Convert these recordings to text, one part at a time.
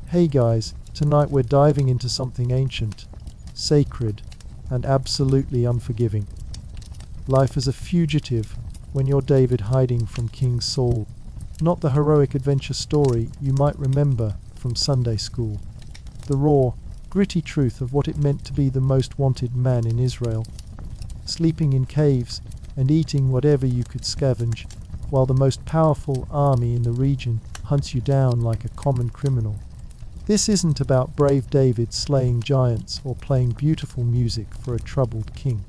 Hey guys, tonight we're diving into something ancient, sacred, and absolutely unforgiving. Life as a fugitive when you're David hiding from King Saul. Not the heroic adventure story you might remember from Sunday school. The raw, gritty truth of what it meant to be the most wanted man in Israel. Sleeping in caves and eating whatever you could scavenge, while the most powerful army in the region hunts you down like a common criminal. This isn't about brave David slaying giants or playing beautiful music for a troubled king.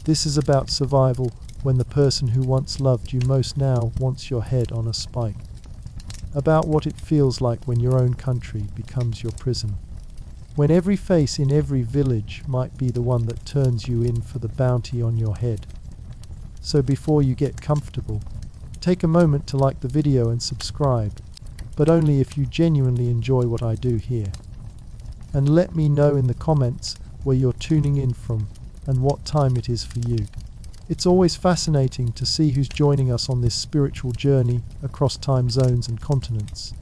This is about survival when the person who once loved you most now wants your head on a spike. About what it feels like when your own country becomes your prison. When every face in every village might be the one that turns you in for the bounty on your head. So before you get comfortable, take a moment to like the video and subscribe, but only if you genuinely enjoy what I do here. And let me know in the comments where you're tuning in from and what time it is for you. It's always fascinating to see who's joining us on this spiritual journey across time zones and continents.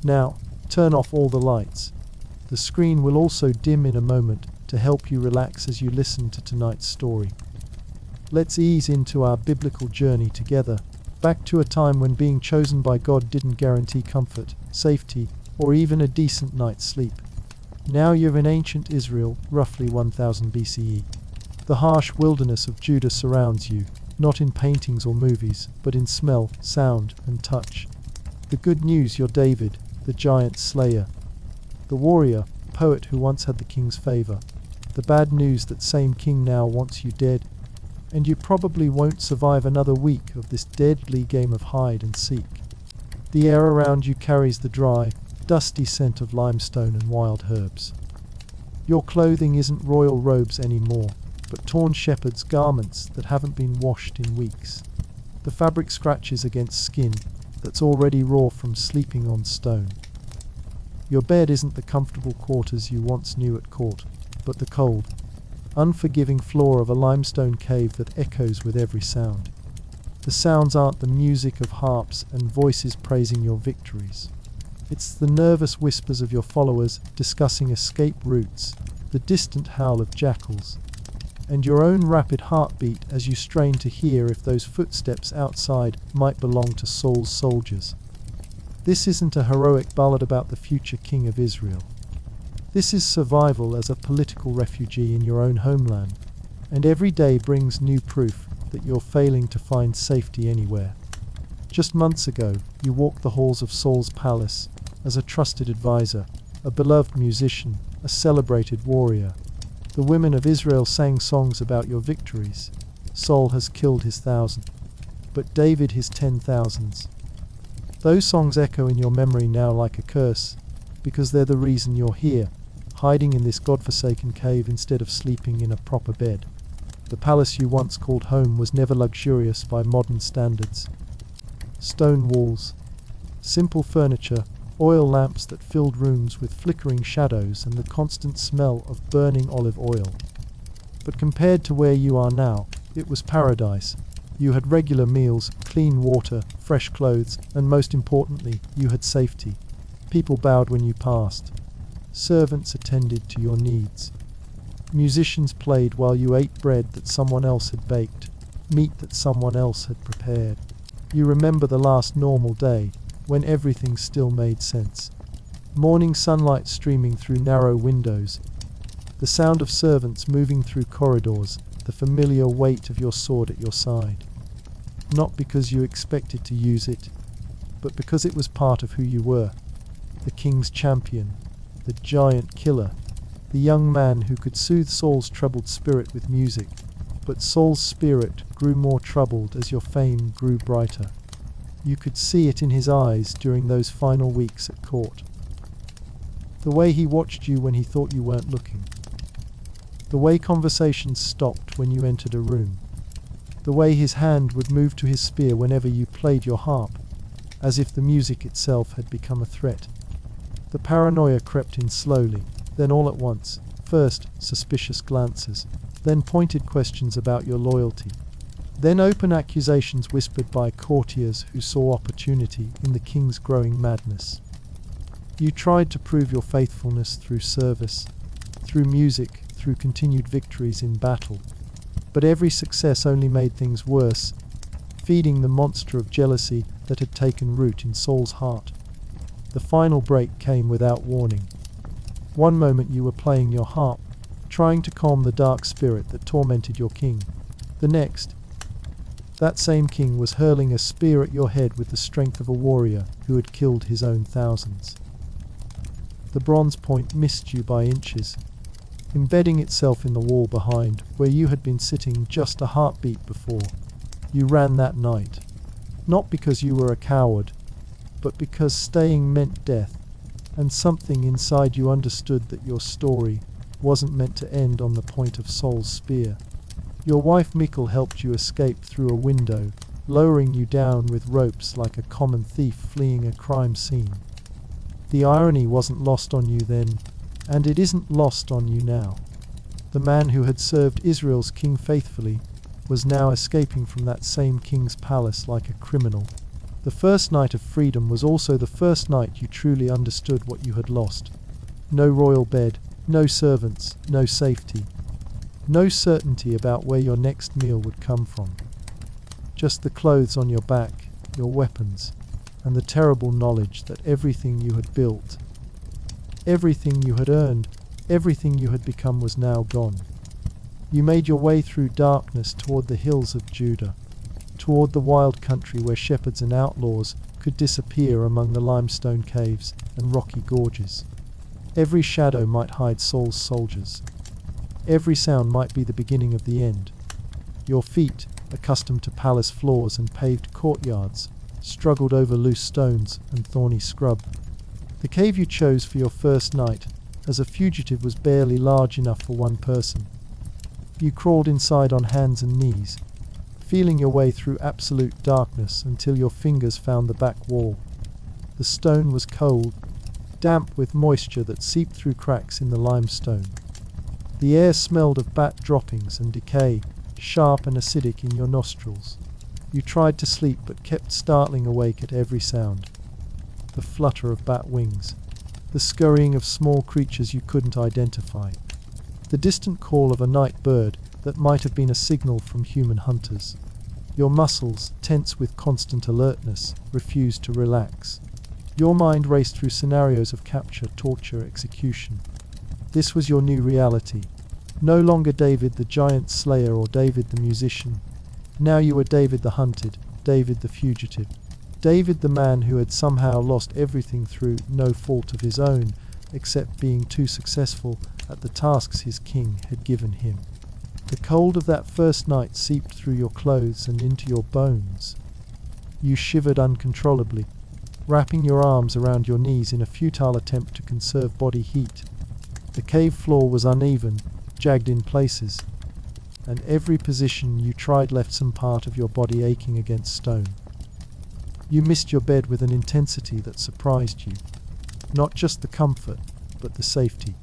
Now, turn off all the lights. The screen will also dim in a moment to help you relax as you listen to tonight's story. Let's ease into our biblical journey together, back to a time when being chosen by God didn't guarantee comfort, safety, or even a decent night's sleep. Now you're in ancient Israel, roughly 1000 BCE. The harsh wilderness of Judah surrounds you, not in paintings or movies, but in smell, sound, and touch. The good news, you're David, the giant slayer. The warrior, poet who once had the king's favor. The bad news, that same king now wants you dead, and you probably won't survive another week of this deadly game of hide and seek. The air around you carries the dry, dusty scent of limestone and wild herbs. Your clothing isn't royal robes anymore, but torn shepherd's garments that haven't been washed in weeks. The fabric scratches against skin that's already raw from sleeping on stone. Your bed isn't the comfortable quarters you once knew at court, but the cold, unforgiving floor of a limestone cave that echoes with every sound. The sounds aren't the music of harps and voices praising your victories. It's the nervous whispers of your followers discussing escape routes, the distant howl of jackals, and your own rapid heartbeat as you strain to hear if those footsteps outside might belong to Saul's soldiers. This isn't a heroic ballad about the future king of Israel. This is survival as a political refugee in your own homeland, and every day brings new proof that you're failing to find safety anywhere. Just months ago, you walked the halls of Saul's palace as a trusted advisor, a beloved musician, a celebrated warrior. The women of Israel sang songs about your victories. Saul has killed his 1,000, but David his 10,000s. Those songs echo in your memory now like a curse, because they're the reason you're here, hiding in this godforsaken cave instead of sleeping in a proper bed. The palace you once called home was never luxurious by modern standards. Stone walls, simple furniture, oil lamps that filled rooms with flickering shadows, and the constant smell of burning olive oil. But compared to where you are now, it was paradise. You had regular meals, clean water, fresh clothes, and most importantly, you had safety. People bowed when you passed. Servants attended to your needs. Musicians played while you ate bread that someone else had baked, meat that someone else had prepared. You remember the last normal day, when everything still made sense. Morning sunlight streaming through narrow windows, the sound of servants moving through corridors, the familiar weight of your sword at your side. Not because you expected to use it, but because it was part of who you were. The king's champion, the giant killer, the young man who could soothe Saul's troubled spirit with music. But Saul's spirit grew more troubled as your fame grew brighter. You could see it in his eyes during those final weeks at court. The way he watched you when he thought you weren't looking. The way conversations stopped when you entered a room. The way his hand would move to his spear whenever you played your harp, as if the music itself had become a threat. The paranoia crept in slowly, then all at once. First, suspicious glances, then pointed questions about your loyalty. Then open accusations whispered by courtiers who saw opportunity in the king's growing madness. You tried to prove your faithfulness through service, through music, through continued victories in battle. But every success only made things worse, feeding the monster of jealousy that had taken root in Saul's heart. The final break came without warning. One moment you were playing your harp, trying to calm the dark spirit that tormented your king. The next, that same king was hurling a spear at your head with the strength of a warrior who had killed his own thousands. The bronze point missed you by inches, embedding itself in the wall behind, where you had been sitting just a heartbeat before. You ran that night, not because you were a coward, but because staying meant death, and something inside you understood that your story wasn't meant to end on the point of Saul's spear. Your wife Michal helped you escape through a window, lowering you down with ropes like a common thief fleeing a crime scene. The irony wasn't lost on you then, and it isn't lost on you now. The man who had served Israel's king faithfully was now escaping from that same king's palace like a criminal. The first night of freedom was also the first night you truly understood what you had lost. No royal bed, no servants, no safety. No certainty about where your next meal would come from. Just the clothes on your back, your weapons, and the terrible knowledge that everything you had built, everything you had earned, everything you had become was now gone. You made your way through darkness toward the hills of Judah, toward the wild country where shepherds and outlaws could disappear among the limestone caves and rocky gorges. Every shadow might hide Saul's soldiers. Every sound might be the beginning of the end. Your feet, accustomed to palace floors and paved courtyards, struggled over loose stones and thorny scrub. The cave you chose for your first night, as a fugitive, was barely large enough for one person. You crawled inside on hands and knees, feeling your way through absolute darkness until your fingers found the back wall. The stone was cold, damp with moisture that seeped through cracks in the limestone. The air smelled of bat droppings and decay, sharp and acidic in your nostrils. You tried to sleep but kept startling awake at every sound. The flutter of bat wings, the scurrying of small creatures you couldn't identify, the distant call of a night bird that might have been a signal from human hunters. Your muscles, tense with constant alertness, refused to relax. Your mind raced through scenarios of capture, torture, execution. This was your new reality. No longer David the giant slayer or David the musician. Now you were David the hunted, David the fugitive. David the man who had somehow lost everything through no fault of his own, except being too successful at the tasks his king had given him. The cold of that first night seeped through your clothes and into your bones. You shivered uncontrollably, wrapping your arms around your knees in a futile attempt to conserve body heat. The cave floor was uneven, jagged in places, and every position you tried left some part of your body aching against stone. You missed your bed with an intensity that surprised you. Not just the comfort, but the safety.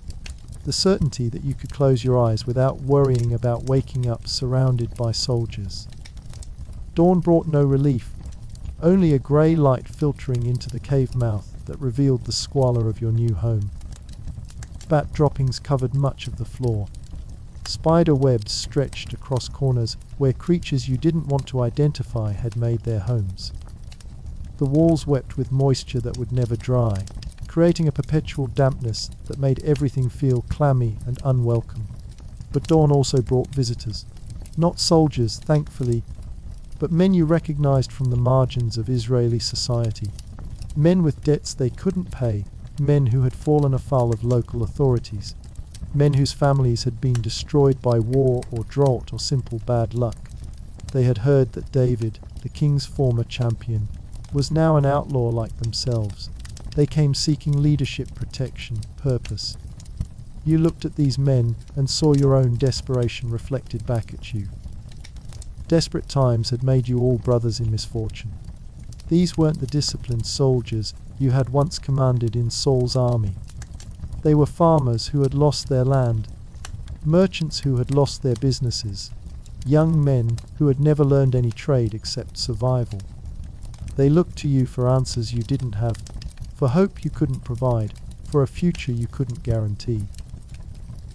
The certainty that you could close your eyes without worrying about waking up surrounded by soldiers. Dawn brought no relief, only a grey light filtering into the cave mouth that revealed the squalor of your new home. Bat droppings covered much of the floor. Spider webs stretched across corners where creatures you didn't want to identify had made their homes. The walls wept with moisture that would never dry, creating a perpetual dampness that made everything feel clammy and unwelcome. But dawn also brought visitors. Not soldiers, thankfully, but men you recognized from the margins of Israeli society. Men with debts they couldn't pay, men who had fallen afoul of local authorities, men whose families had been destroyed by war or drought or simple bad luck. They had heard that David, the king's former champion, was now an outlaw like themselves. They came seeking leadership, protection, purpose. You looked at these men and saw your own desperation reflected back at you. Desperate times had made you all brothers in misfortune. These weren't the disciplined soldiers you had once commanded in Saul's army. They were farmers who had lost their land, merchants who had lost their businesses, young men who had never learned any trade except survival. They looked to you for answers you didn't have, for hope you couldn't provide, for a future you couldn't guarantee.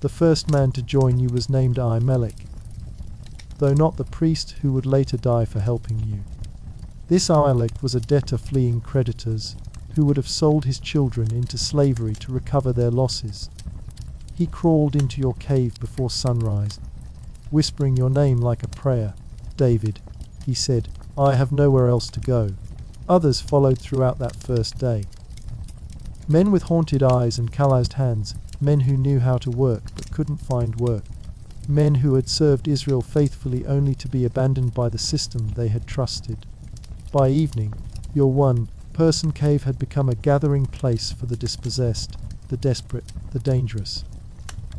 The first man to join you was named Ahimelech, though not the priest who would later die for helping you. This Ahimelech was a debtor fleeing creditors, who would have sold his children into slavery to recover their losses. He crawled into your cave before sunrise, whispering your name like a prayer. "David," he said, "I have nowhere else to go." Others followed throughout that first day. Men with haunted eyes and calloused hands, men who knew how to work but couldn't find work, men who had served Israel faithfully only to be abandoned by the system they had trusted. By evening, your one-person cave had become a gathering place for the dispossessed, the desperate, the dangerous.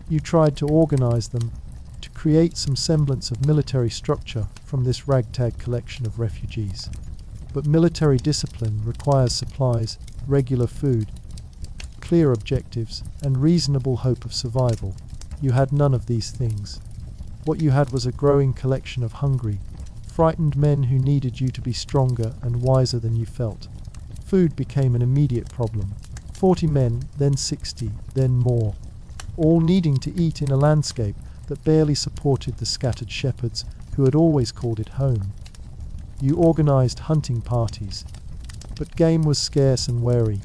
You tried to organize them, to create some semblance of military structure from this ragtag collection of refugees. But military discipline requires supplies, regular food, clear objectives, and reasonable hope of survival. You had none of these things. What you had was a growing collection of hungry, frightened men who needed you to be stronger and wiser than you felt. Food became an immediate problem. 40 men, then 60, then more, all needing to eat in a landscape that barely supported the scattered shepherds who had always called it home. You organized hunting parties, but game was scarce and wary.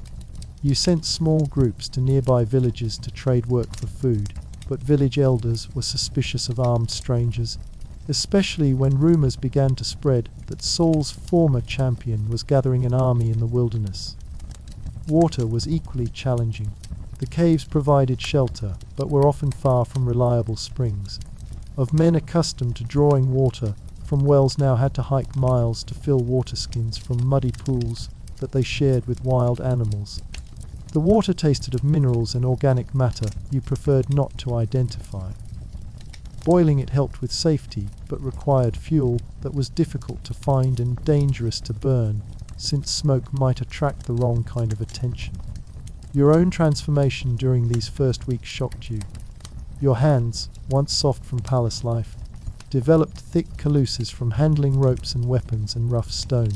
You sent small groups to nearby villages to trade work for food, but village elders were suspicious of armed strangers, especially when rumors began to spread that Saul's former champion was gathering an army in the wilderness. Water was equally challenging. The caves provided shelter, but were often far from reliable springs. Of men accustomed to drawing water from wells now had to hike miles to fill water skins from muddy pools that they shared with wild animals. The water tasted of minerals and organic matter you preferred not to identify. Boiling it helped with safety, but required fuel that was difficult to find and dangerous to burn, since smoke might attract the wrong kind of attention. Your own transformation during these first weeks shocked you. Your hands, once soft from palace life, developed thick calluses from handling ropes and weapons and rough stone.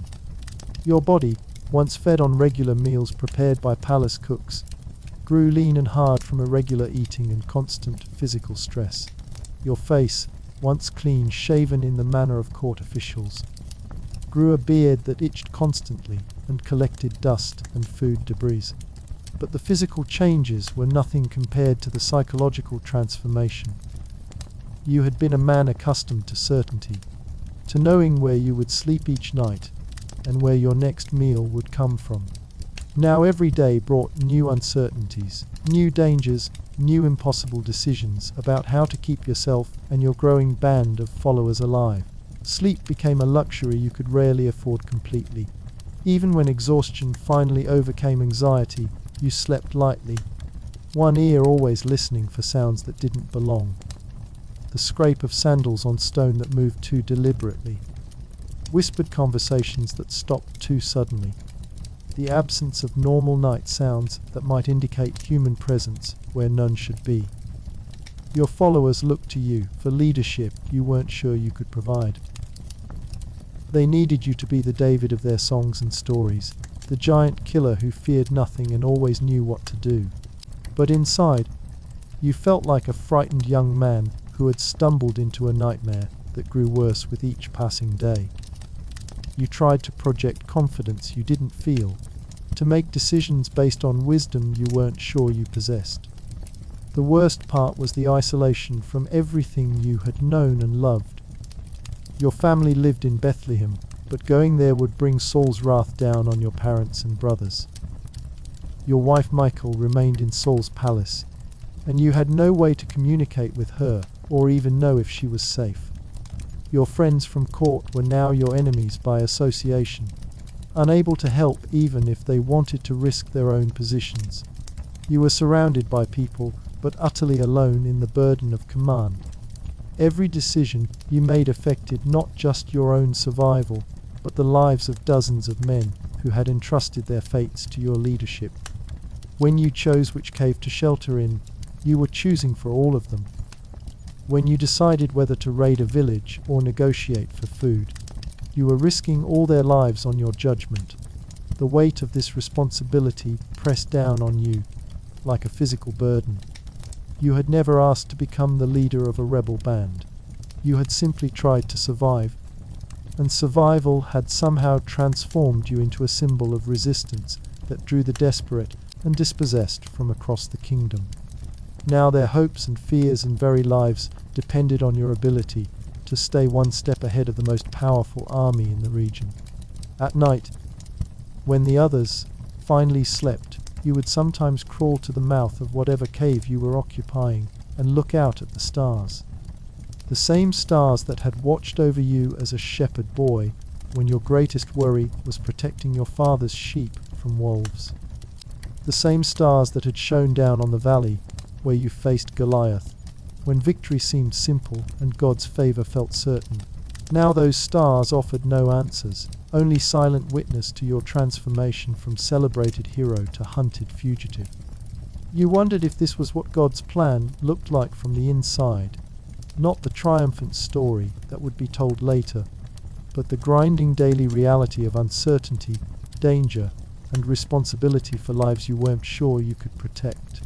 Your body, once fed on regular meals prepared by palace cooks, grew lean and hard from irregular eating and constant physical stress. Your face, once clean shaven in the manner of court officials, grew a beard that itched constantly and collected dust and food debris. But the physical changes were nothing compared to the psychological transformation. You had been a man accustomed to certainty, to knowing where you would sleep each night and where your next meal would come from. Now every day brought new uncertainties, new dangers, new impossible decisions about how to keep yourself and your growing band of followers alive. Sleep became a luxury you could rarely afford completely. Even when exhaustion finally overcame anxiety, you slept lightly, one ear always listening for sounds that didn't belong. The scrape of sandals on stone that moved too deliberately, whispered conversations that stopped too suddenly, the absence of normal night sounds that might indicate human presence where none should be. Your followers looked to you for leadership you weren't sure you could provide. They needed you to be the David of their songs and stories, the giant killer who feared nothing and always knew what to do. But inside, you felt like a frightened young man who had stumbled into a nightmare that grew worse with each passing day. You tried to project confidence you didn't feel, to make decisions based on wisdom you weren't sure you possessed. The worst part was the isolation from everything you had known and loved. Your family lived in Bethlehem, but going there would bring Saul's wrath down on your parents and brothers. Your wife Michal remained in Saul's palace, and you had no way to communicate with her or even know if she was safe. Your friends from court were now your enemies by association, unable to help even if they wanted to risk their own positions. You were surrounded by people, but utterly alone in the burden of command. Every decision you made affected not just your own survival, but the lives of dozens of men who had entrusted their fates to your leadership. When you chose which cave to shelter in, you were choosing for all of them. When you decided whether to raid a village or negotiate for food, you were risking all their lives on your judgment. The weight of this responsibility pressed down on you like a physical burden. You had never asked to become the leader of a rebel band. You had simply tried to survive, and survival had somehow transformed you into a symbol of resistance that drew the desperate and dispossessed from across the kingdom. Now their hopes and fears and very lives depended on your ability to stay one step ahead of the most powerful army in the region. At night, when the others finally slept, you would sometimes crawl to the mouth of whatever cave you were occupying and look out at the stars. The same stars that had watched over you as a shepherd boy when your greatest worry was protecting your father's sheep from wolves. The same stars that had shone down on the valley where you faced Goliath when victory seemed simple and God's favor felt certain. Now those stars offered no answers, only silent witness to your transformation from celebrated hero to hunted fugitive. You wondered if this was what God's plan looked like from the inside, not the triumphant story that would be told later, but the grinding daily reality of uncertainty, danger, and responsibility for lives you weren't sure you could protect.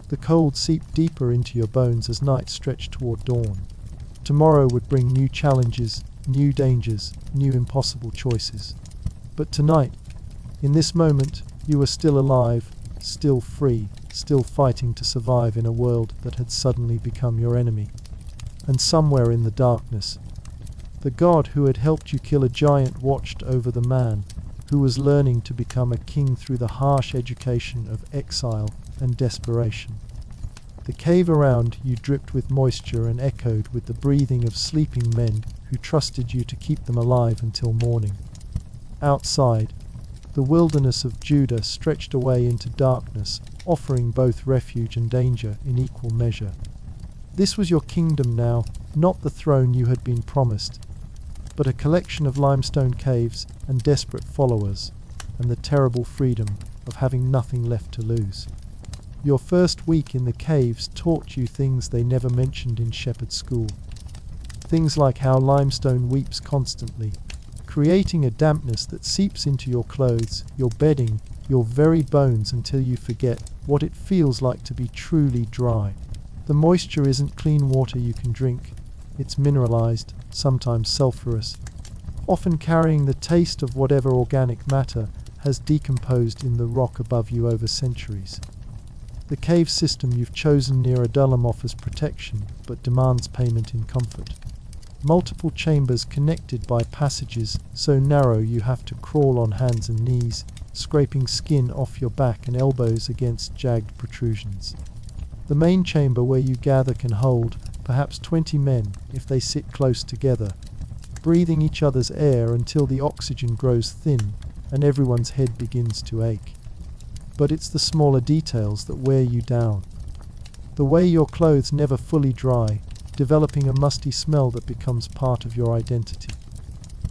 The cold seeped deeper into your bones as night stretched toward dawn. Tomorrow would bring new challenges, new dangers, new impossible choices. But tonight, in this moment, you were still alive, still free, still fighting to survive in a world that had suddenly become your enemy. And somewhere in the darkness, the God who had helped you kill a giant watched over the man who was learning to become a king through the harsh education of exile and desperation. The cave around you dripped with moisture and echoed with the breathing of sleeping men who trusted you to keep them alive until morning. Outside, the wilderness of Judah stretched away into darkness, offering both refuge and danger in equal measure. This was your kingdom now, not the throne you had been promised, but a collection of limestone caves and desperate followers, and the terrible freedom of having nothing left to lose. Your first week in the caves taught you things they never mentioned in shepherd school. Things like how limestone weeps constantly, creating a dampness that seeps into your clothes, your bedding, your very bones until you forget what it feels like to be truly dry. The moisture isn't clean water you can drink. It's mineralized, sometimes sulfurous, often carrying the taste of whatever organic matter has decomposed in the rock above you over centuries. The cave system you've chosen near Adullam offers protection, but demands payment in comfort. Multiple chambers connected by passages so narrow you have to crawl on hands and knees, scraping skin off your back and elbows against jagged protrusions. The main chamber where you gather can hold perhaps 20 men if they sit close together, breathing each other's air until the oxygen grows thin and everyone's head begins to ache. But it's the smaller details that wear you down. The way your clothes never fully dry, developing a musty smell that becomes part of your identity.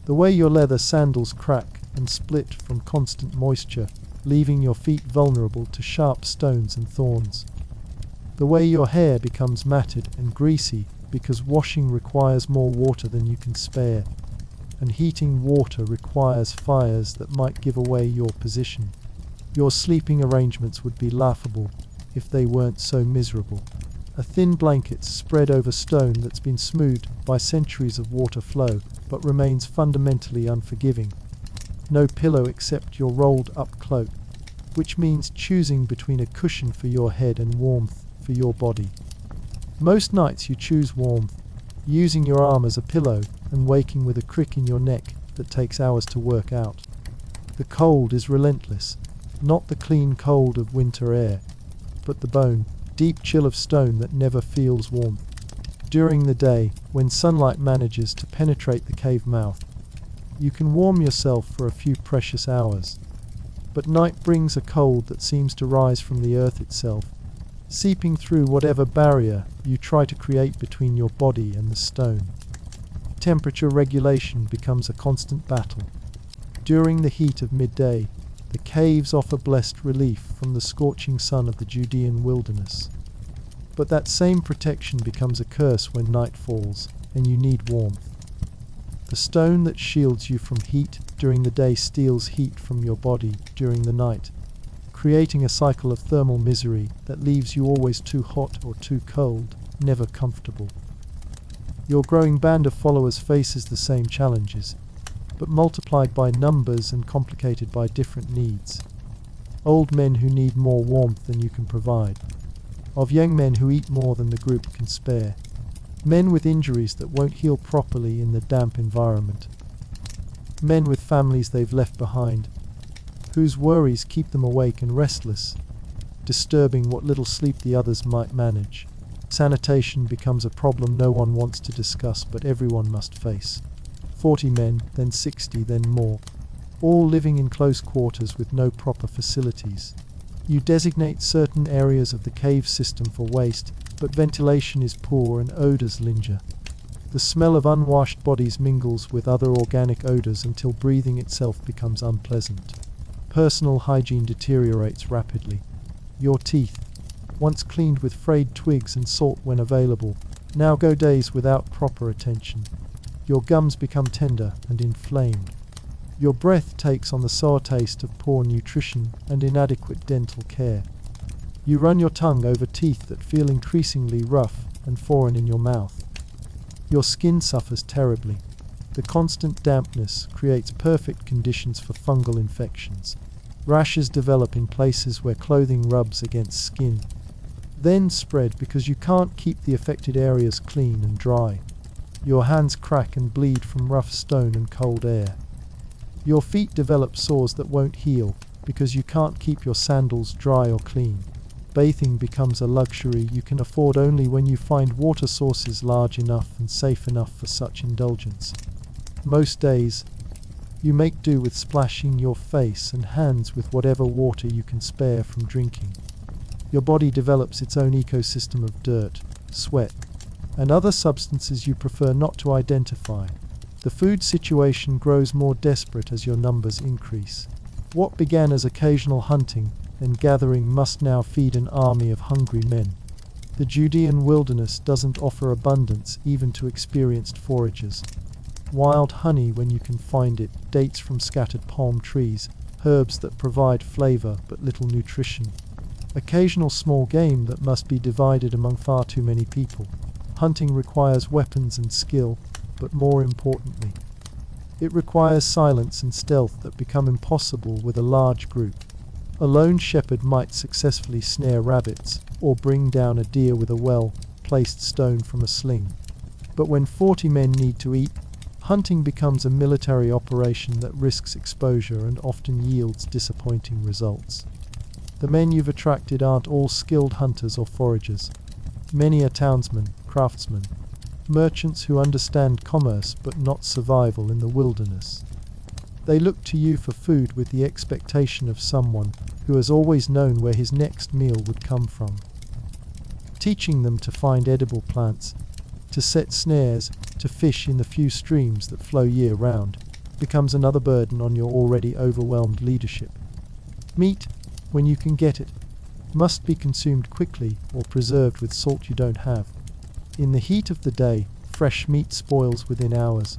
The way your leather sandals crack and split from constant moisture, leaving your feet vulnerable to sharp stones and thorns. The way your hair becomes matted and greasy because washing requires more water than you can spare, and heating water requires fires that might give away your position. Your sleeping arrangements would be laughable if they weren't so miserable. A thin blanket spread over stone that's been smoothed by centuries of water flow, but remains fundamentally unforgiving. No pillow except your rolled-up cloak, which means choosing between a cushion for your head and warmth for your body. Most nights you choose warmth, using your arm as a pillow and waking with a crick in your neck that takes hours to work out. The cold is relentless, not the clean cold of winter air, but the bone, deep chill of stone that never feels warmth. During the day, when sunlight manages to penetrate the cave mouth, you can warm yourself for a few precious hours. But night brings a cold that seems to rise from the earth itself, seeping through whatever barrier you try to create between your body and the stone. Temperature regulation becomes a constant battle. During the heat of midday, the caves offer blessed relief from the scorching sun of the Judean wilderness. But that same protection becomes a curse when night falls and you need warmth. The stone that shields you from heat during the day steals heat from your body during the night, creating a cycle of thermal misery that leaves you always too hot or too cold, never comfortable. Your growing band of followers faces the same challenges, but multiplied by numbers and complicated by different needs. Old men who need more warmth than you can provide. Of young men who eat more than the group can spare. Men with injuries that won't heal properly in the damp environment. Men with families they've left behind, whose worries keep them awake and restless, disturbing what little sleep the others might manage. Sanitation becomes a problem no one wants to discuss but everyone must face. 40 men, then 60, then more, all living in close quarters with no proper facilities. You designate certain areas of the cave system for waste, but ventilation is poor and odors linger. The smell of unwashed bodies mingles with other organic odors until breathing itself becomes unpleasant. Personal hygiene deteriorates rapidly. Your teeth, once cleaned with frayed twigs and salt when available, now go days without proper attention. Your gums become tender and inflamed. Your breath takes on the sour taste of poor nutrition and inadequate dental care. You run your tongue over teeth that feel increasingly rough and foreign in your mouth. Your skin suffers terribly. The constant dampness creates perfect conditions for fungal infections. Rashes develop in places where clothing rubs against skin, then spread because you can't keep the affected areas clean and dry. Your hands crack and bleed from rough stone and cold air. Your feet develop sores that won't heal because you can't keep your sandals dry or clean. Bathing becomes a luxury you can afford only when you find water sources large enough and safe enough for such indulgence. Most days, you make do with splashing your face and hands with whatever water you can spare from drinking. Your body develops its own ecosystem of dirt, sweat, and other substances you prefer not to identify. The food situation grows more desperate as your numbers increase. What began as occasional hunting and gathering must now feed an army of hungry men. The Judean wilderness doesn't offer abundance even to experienced foragers. Wild honey, when you can find it, dates from scattered palm trees, herbs that provide flavor but little nutrition. Occasional small game that must be divided among far too many people. Hunting requires weapons and skill, but more importantly, it requires silence and stealth that become impossible with a large group. A lone shepherd might successfully snare rabbits or bring down a deer with a well-placed stone from a sling. But when 40 men need to eat, hunting becomes a military operation that risks exposure and often yields disappointing results. The men you've attracted aren't all skilled hunters or foragers. Many are townsmen, craftsmen, merchants who understand commerce but not survival in the wilderness. They look to you for food with the expectation of someone who has always known where his next meal would come from. Teaching them to find edible plants, to set snares, to fish in the few streams that flow year-round, becomes another burden on your already overwhelmed leadership. Meat, when you can get it, must be consumed quickly or preserved with salt you don't have. In the heat of the day, fresh meat spoils within hours.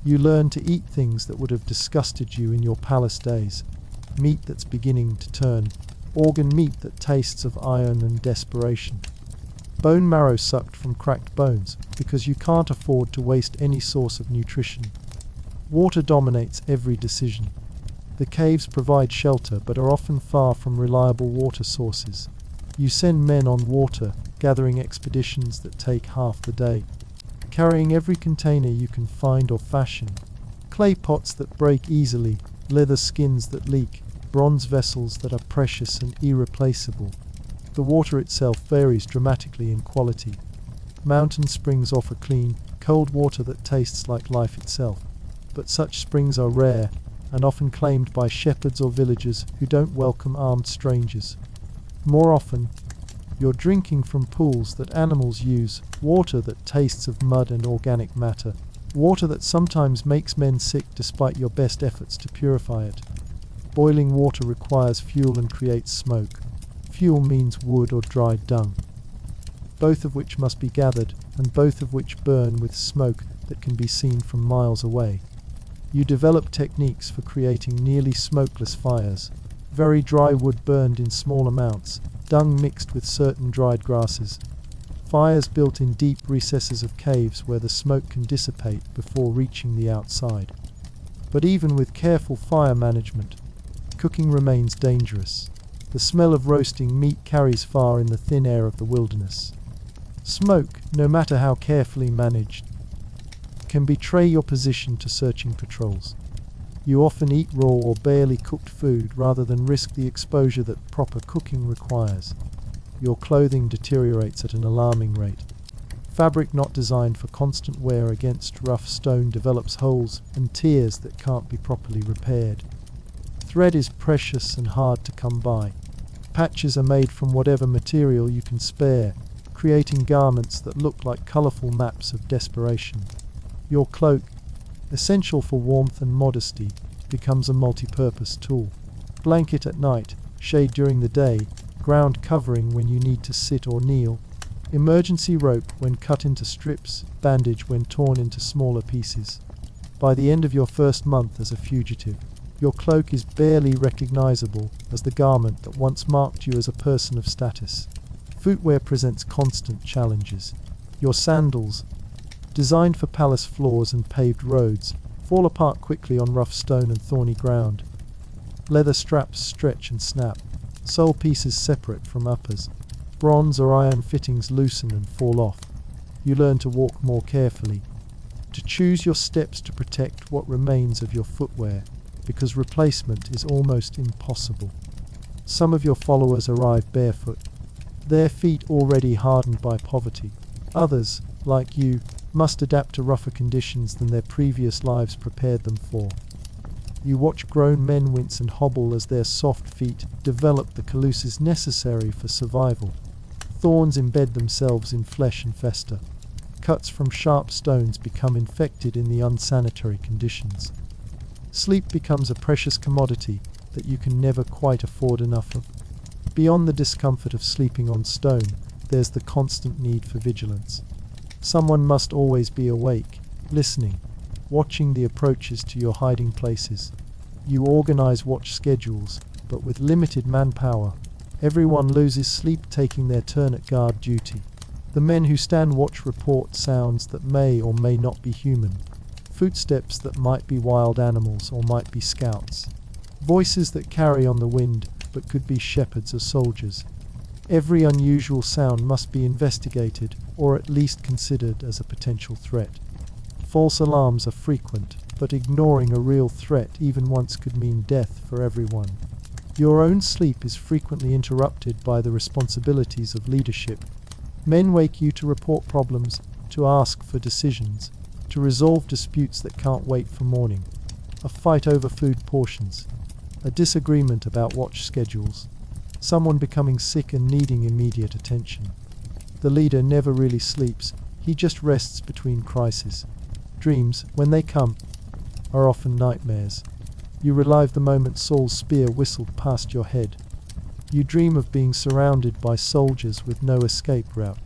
You learn to eat things that would have disgusted you in your palace days. Meat that's beginning to turn, organ meat that tastes of iron and desperation. Bone marrow sucked from cracked bones, because you can't afford to waste any source of nutrition. Water dominates every decision. The caves provide shelter but are often far from reliable water sources. You send men on water, gathering expeditions that take half the day, carrying every container you can find or fashion. Clay pots that break easily, leather skins that leak, bronze vessels that are precious and irreplaceable. The water itself varies dramatically in quality. Mountain springs offer clean, cold water that tastes like life itself, but such springs are rare and often claimed by shepherds or villagers who don't welcome armed strangers. More often, you're drinking from pools that animals use, water that tastes of mud and organic matter, water that sometimes makes men sick despite your best efforts to purify it. Boiling water requires fuel and creates smoke. Fuel means wood or dried dung, both of which must be gathered, and both of which burn with smoke that can be seen from miles away. You develop techniques for creating nearly smokeless fires, very dry wood burned in small amounts, dung mixed with certain dried grasses. Fires built in deep recesses of caves where the smoke can dissipate before reaching the outside. But even with careful fire management, cooking remains dangerous. The smell of roasting meat carries far in the thin air of the wilderness. Smoke, no matter how carefully managed, can betray your position to searching patrols. You often eat raw or barely cooked food rather than risk the exposure that proper cooking requires. Your clothing deteriorates at an alarming rate. Fabric not designed for constant wear against rough stone develops holes and tears that can't be properly repaired. Thread is precious and hard to come by. Patches are made from whatever material you can spare, creating garments that look like colorful maps of desperation. Your cloak, essential for warmth and modesty, becomes a multi-purpose tool. Blanket at night, shade during the day, ground covering when you need to sit or kneel, emergency rope when cut into strips, bandage when torn into smaller pieces. By the end of your first month as a fugitive, your cloak is barely recognizable as the garment that once marked you as a person of status. Footwear presents constant challenges. Your sandals, designed for palace floors and paved roads, fall apart quickly on rough stone and thorny ground. Leather straps stretch and snap, sole pieces separate from uppers. Bronze or iron fittings loosen and fall off. You learn to walk more carefully, to choose your steps to protect what remains of your footwear, because replacement is almost impossible. Some of your followers arrive barefoot, their feet already hardened by poverty. Others, like you, must adapt to rougher conditions than their previous lives prepared them for. You watch grown men wince and hobble as their soft feet develop the calluses necessary for survival. Thorns embed themselves in flesh and fester. Cuts from sharp stones become infected in the unsanitary conditions. Sleep becomes a precious commodity that you can never quite afford enough of. Beyond the discomfort of sleeping on stone, there's the constant need for vigilance. Someone must always be awake, listening, watching the approaches to your hiding places. You organize watch schedules, but with limited manpower, everyone loses sleep taking their turn at guard duty. The men who stand watch report sounds that may or may not be human, footsteps that might be wild animals or might be scouts, voices that carry on the wind but could be shepherds or soldiers. Every unusual sound must be investigated or at least considered as a potential threat. False alarms are frequent, but ignoring a real threat even once could mean death for everyone. Your own sleep is frequently interrupted by the responsibilities of leadership. Men wake you to report problems, to ask for decisions, to resolve disputes that can't wait for morning. A fight over food portions, a disagreement about watch schedules, someone becoming sick and needing immediate attention. The leader never really sleeps, he just rests between crises. Dreams, when they come, are often nightmares. You relive the moment Saul's spear whistled past your head. You dream of being surrounded by soldiers with no escape route.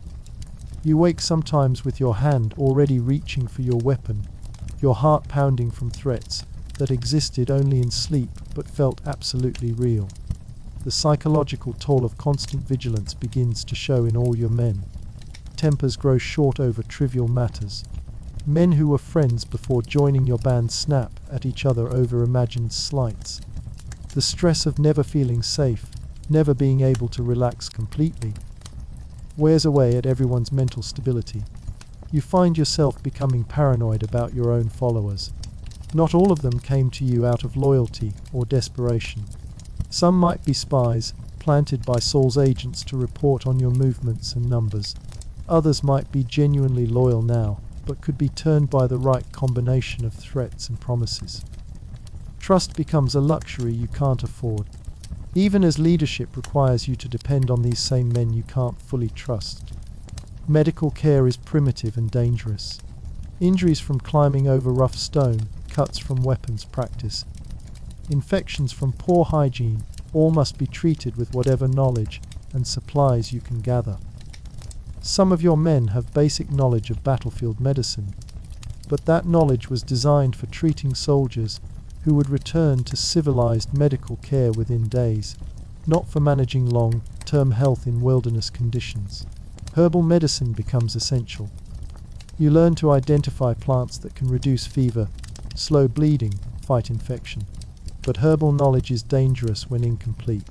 You wake sometimes with your hand already reaching for your weapon, your heart pounding from threats that existed only in sleep but felt absolutely real. The psychological toll of constant vigilance begins to show in all your men. Tempers grow short over trivial matters. Men who were friends before joining your band snap at each other over imagined slights. The stress of never feeling safe, never being able to relax completely, wears away at everyone's mental stability. You find yourself becoming paranoid about your own followers. Not all of them came to you out of loyalty or desperation. Some might be spies, planted by Saul's agents to report on your movements and numbers. Others might be genuinely loyal now, but could be turned by the right combination of threats and promises. Trust becomes a luxury you can't afford, even as leadership requires you to depend on these same men you can't fully trust. Medical care is primitive and dangerous. Injuries from climbing over rough stone, cuts from weapons practice, infections from poor hygiene, all must be treated with whatever knowledge and supplies you can gather. Some of your men have basic knowledge of battlefield medicine. But that knowledge was designed for treating soldiers who would return to civilized medical care within days, not for managing long-term health in wilderness conditions. Herbal medicine becomes essential. You learn to identify plants that can reduce fever, slow bleeding, fight infection. But herbal knowledge is dangerous when incomplete.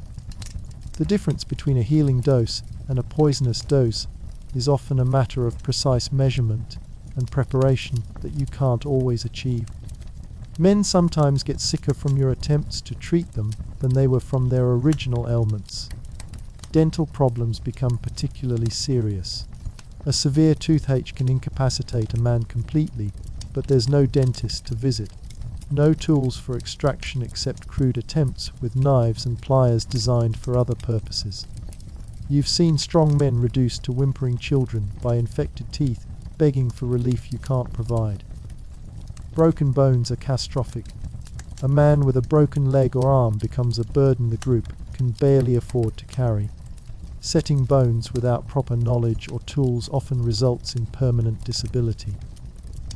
The difference between a healing dose and a poisonous dose is often a matter of precise measurement and preparation that you can't always achieve. Men sometimes get sicker from your attempts to treat them than they were from their original ailments. Dental problems become particularly serious. A severe toothache can incapacitate a man completely, but there's no dentist to visit. No tools for extraction except crude attempts with knives and pliers designed for other purposes. You've seen strong men reduced to whimpering children by infected teeth, begging for relief you can't provide. Broken bones are catastrophic. A man with a broken leg or arm becomes a burden the group can barely afford to carry. Setting bones without proper knowledge or tools often results in permanent disability.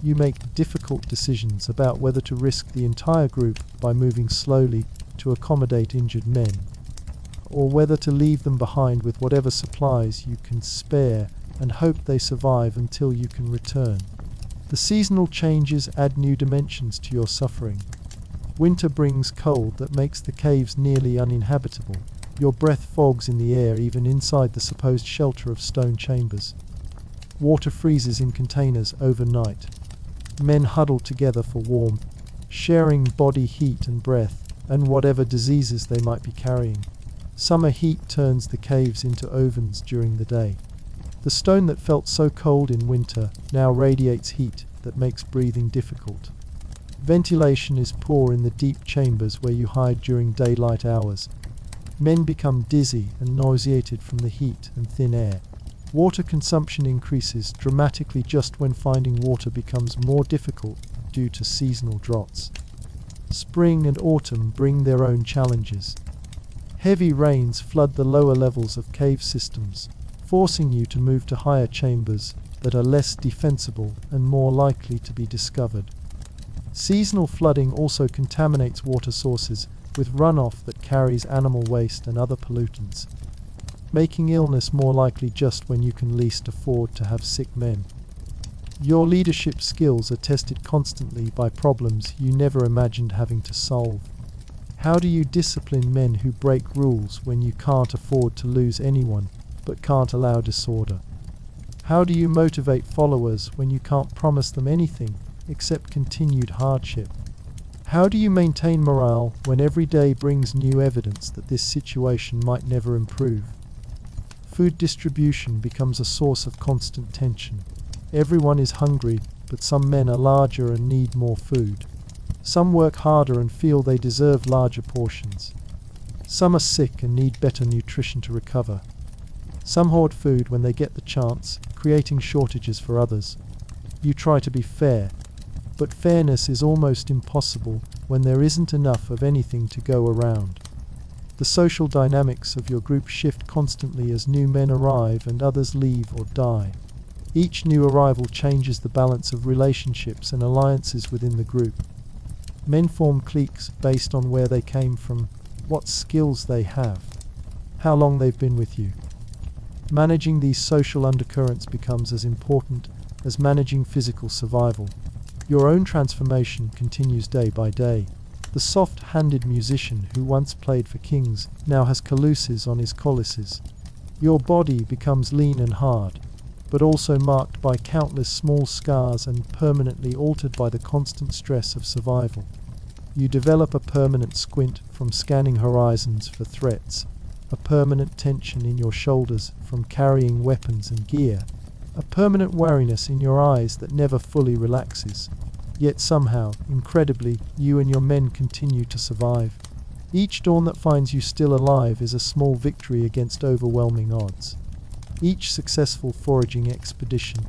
You make difficult decisions about whether to risk the entire group by moving slowly to accommodate injured men, or whether to leave them behind with whatever supplies you can spare and hope they survive until you can return. The seasonal changes add new dimensions to your suffering. Winter brings cold that makes the caves nearly uninhabitable. Your breath fogs in the air even inside the supposed shelter of stone chambers. Water freezes in containers overnight. Men huddle together for warmth, sharing body heat and breath, and whatever diseases they might be carrying. Summer heat turns the caves into ovens during the day. The stone that felt so cold in winter now radiates heat that makes breathing difficult. Ventilation is poor in the deep chambers where you hide during daylight hours. Men become dizzy and nauseated from the heat and thin air. Water consumption increases dramatically just when finding water becomes more difficult due to seasonal droughts. Spring and autumn bring their own challenges. Heavy rains flood the lower levels of cave systems, forcing you to move to higher chambers that are less defensible and more likely to be discovered. Seasonal flooding also contaminates water sources with runoff that carries animal waste and other pollutants, making illness more likely just when you can least afford to have sick men. Your leadership skills are tested constantly by problems you never imagined having to solve. How do you discipline men who break rules when you can't afford to lose anyone, but can't allow disorder? How do you motivate followers when you can't promise them anything except continued hardship? How do you maintain morale when every day brings new evidence that this situation might never improve? Food distribution becomes a source of constant tension. Everyone is hungry, but some men are larger and need more food. Some work harder and feel they deserve larger portions. Some are sick and need better nutrition to recover. Some hoard food when they get the chance, creating shortages for others. You try to be fair, but fairness is almost impossible when there isn't enough of anything to go around. The social dynamics of your group shift constantly as new men arrive and others leave or die. Each new arrival changes the balance of relationships and alliances within the group. Men form cliques based on where they came from, what skills they have, how long they've been with you. Managing these social undercurrents becomes as important as managing physical survival. Your own transformation continues day by day. The soft-handed musician who once played for kings now has calluses on his colices. Your body becomes lean and hard, but also marked by countless small scars and permanently altered by the constant stress of survival. You develop a permanent squint from scanning horizons for threats, a permanent tension in your shoulders from carrying weapons and gear, a permanent wariness in your eyes that never fully relaxes. Yet somehow, incredibly, you and your men continue to survive. Each dawn that finds you still alive is a small victory against overwhelming odds. Each successful foraging expedition,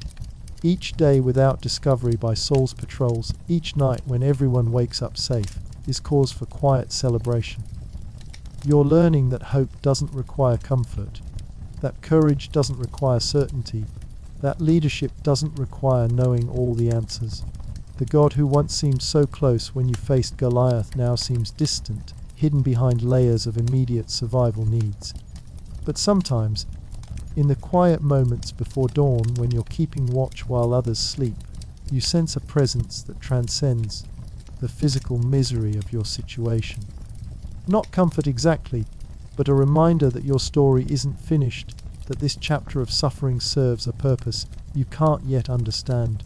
each day without discovery by Saul's patrols, each night when everyone wakes up safe, is cause for quiet celebration. You're learning that hope doesn't require comfort, that courage doesn't require certainty, that leadership doesn't require knowing all the answers. The God who once seemed so close when you faced Goliath now seems distant, hidden behind layers of immediate survival needs. But sometimes, in the quiet moments before dawn when you're keeping watch while others sleep, you sense a presence that transcends the physical misery of your situation. Not comfort exactly, but a reminder that your story isn't finished, that this chapter of suffering serves a purpose you can't yet understand.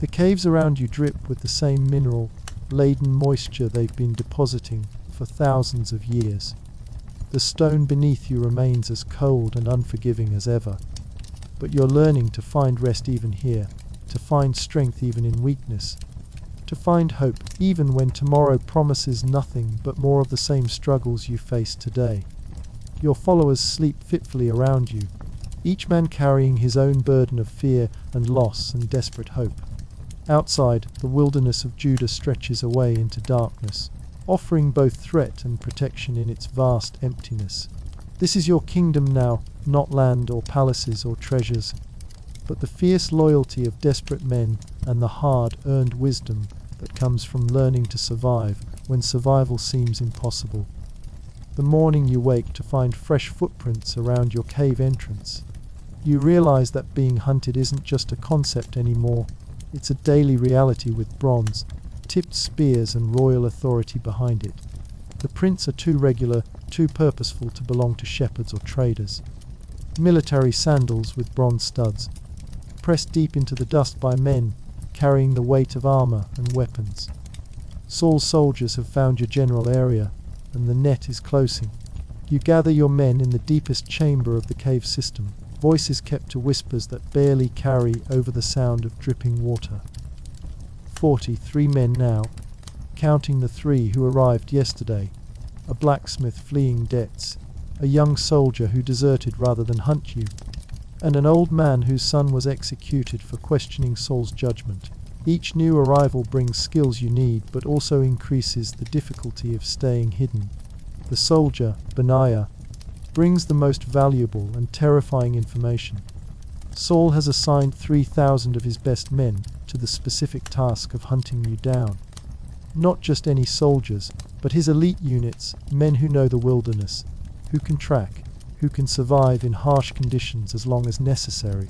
The caves around you drip with the same mineral-laden moisture they've been depositing for thousands of years. The stone beneath you remains as cold and unforgiving as ever. But you're learning to find rest even here, to find strength even in weakness, to find hope even when tomorrow promises nothing but more of the same struggles you face today. Your followers sleep fitfully around you, each man carrying his own burden of fear and loss and desperate hope. Outside, the wilderness of Judah stretches away into darkness, offering both threat and protection in its vast emptiness. This is your kingdom now, not land or palaces or treasures, but the fierce loyalty of desperate men and the hard-earned wisdom that comes from learning to survive when survival seems impossible. The morning you wake to find fresh footprints around your cave entrance, you realize that being hunted isn't just a concept anymore, it's a daily reality with bronze, tipped spears and royal authority behind it. The prints are too regular, too purposeful to belong to shepherds or traders. Military sandals with bronze studs, pressed deep into the dust by men carrying the weight of armor and weapons. Saul's soldiers have found your general area, and the net is closing. You gather your men in the deepest chamber of the cave system, voices kept to whispers that barely carry over the sound of dripping water. 43 men now, counting the 3 who arrived yesterday, a blacksmith fleeing debts, a young soldier who deserted rather than hunt you, and an old man whose son was executed for questioning Saul's judgment. Each new arrival brings skills you need, but also increases the difficulty of staying hidden. The soldier, Benaiah, brings the most valuable and terrifying information. Saul has assigned 3,000 of his best men to the specific task of hunting you down. Not just any soldiers, but his elite units, men who know the wilderness, who can track, who can survive in harsh conditions as long as necessary.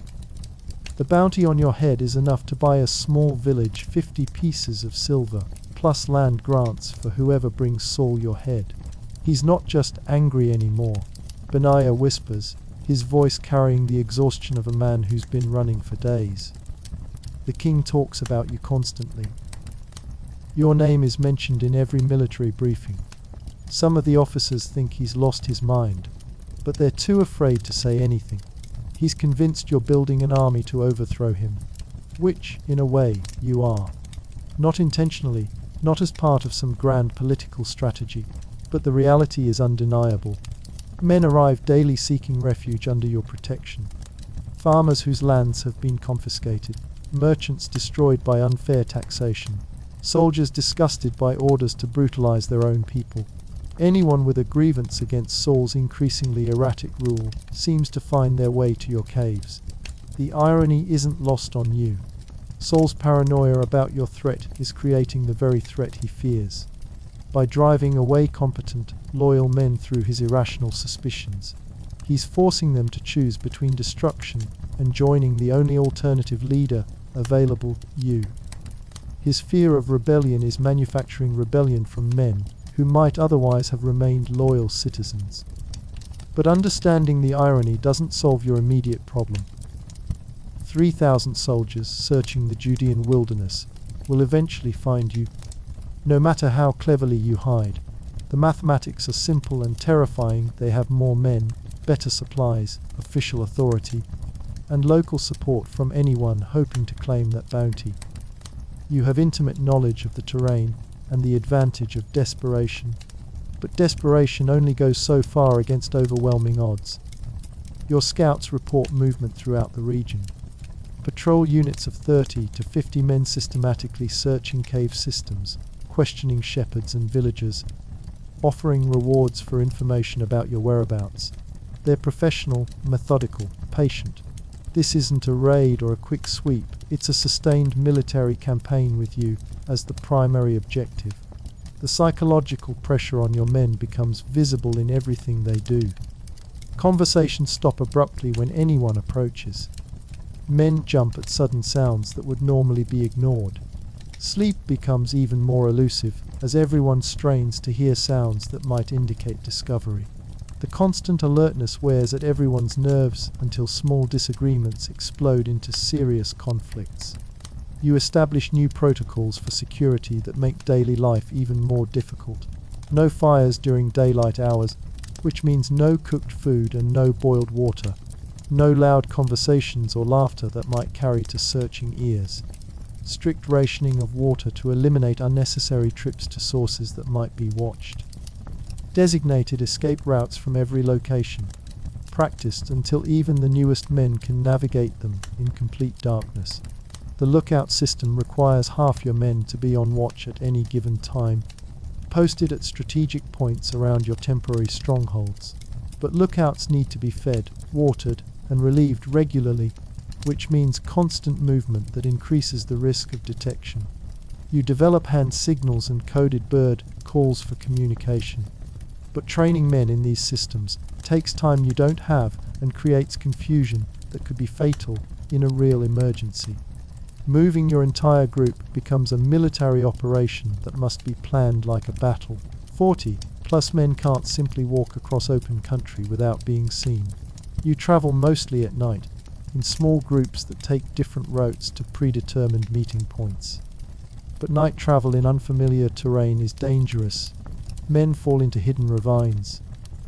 The bounty on your head is enough to buy a small village 50 pieces of silver, plus land grants for whoever brings Saul your head. He's not just angry anymore, Benaiah whispers, his voice carrying the exhaustion of a man who's been running for days. The king talks about you constantly. Your name is mentioned in every military briefing. Some of the officers think he's lost his mind, but they're too afraid to say anything. He's convinced you're building an army to overthrow him, which, in a way, you are. Not intentionally, not as part of some grand political strategy, but the reality is undeniable. Men arrive daily seeking refuge under your protection. Farmers whose lands have been confiscated, merchants destroyed by unfair taxation, soldiers disgusted by orders to brutalize their own people. Anyone with a grievance against Saul's increasingly erratic rule seems to find their way to your caves. The irony isn't lost on you. Saul's paranoia about your threat is creating the very threat he fears. By driving away competent, loyal men through his irrational suspicions, he's forcing them to choose between destruction and joining the only alternative leader available, you. His fear of rebellion is manufacturing rebellion from men who might otherwise have remained loyal citizens. But understanding the irony doesn't solve your immediate problem. 3,000 soldiers searching the Judean wilderness will eventually find you, no matter how cleverly you hide. The mathematics are simple and terrifying. They have more men, better supplies, official authority, and local support from anyone hoping to claim that bounty. You have intimate knowledge of the terrain and the advantage of desperation, but desperation only goes so far against overwhelming odds. Your scouts report movement throughout the region. Patrol units of 30 to 50 men systematically searching cave systems, questioning shepherds and villagers, offering rewards for information about your whereabouts. They're professional, methodical, patient. This isn't a raid or a quick sweep, It's a sustained military campaign with you as the primary objective. The psychological pressure on your men becomes visible in everything they do. Conversations stop abruptly when anyone approaches. Men jump at sudden sounds that would normally be ignored. Sleep becomes even more elusive as everyone strains to hear sounds that might indicate discovery. The constant alertness wears at everyone's nerves until small disagreements explode into serious conflicts. You establish new protocols for security that make daily life even more difficult. No fires during daylight hours, which means no cooked food and no boiled water. No loud conversations or laughter that might carry to searching ears. Strict rationing of water to eliminate unnecessary trips to sources that might be watched. Designated escape routes from every location, practiced until even the newest men can navigate them in complete darkness. The lookout system requires half your men to be on watch at any given time, posted at strategic points around your temporary strongholds. But lookouts need to be fed, watered, and relieved regularly, which means constant movement that increases the risk of detection. You develop hand signals and coded bird calls for communication. But training men in these systems takes time you don't have and creates confusion that could be fatal in a real emergency. Moving your entire group becomes a military operation that must be planned like a battle. 40+ men can't simply walk across open country without being seen. You travel mostly at night, in small groups that take different routes to predetermined meeting points. But night travel in unfamiliar terrain is dangerous. Men fall into hidden ravines,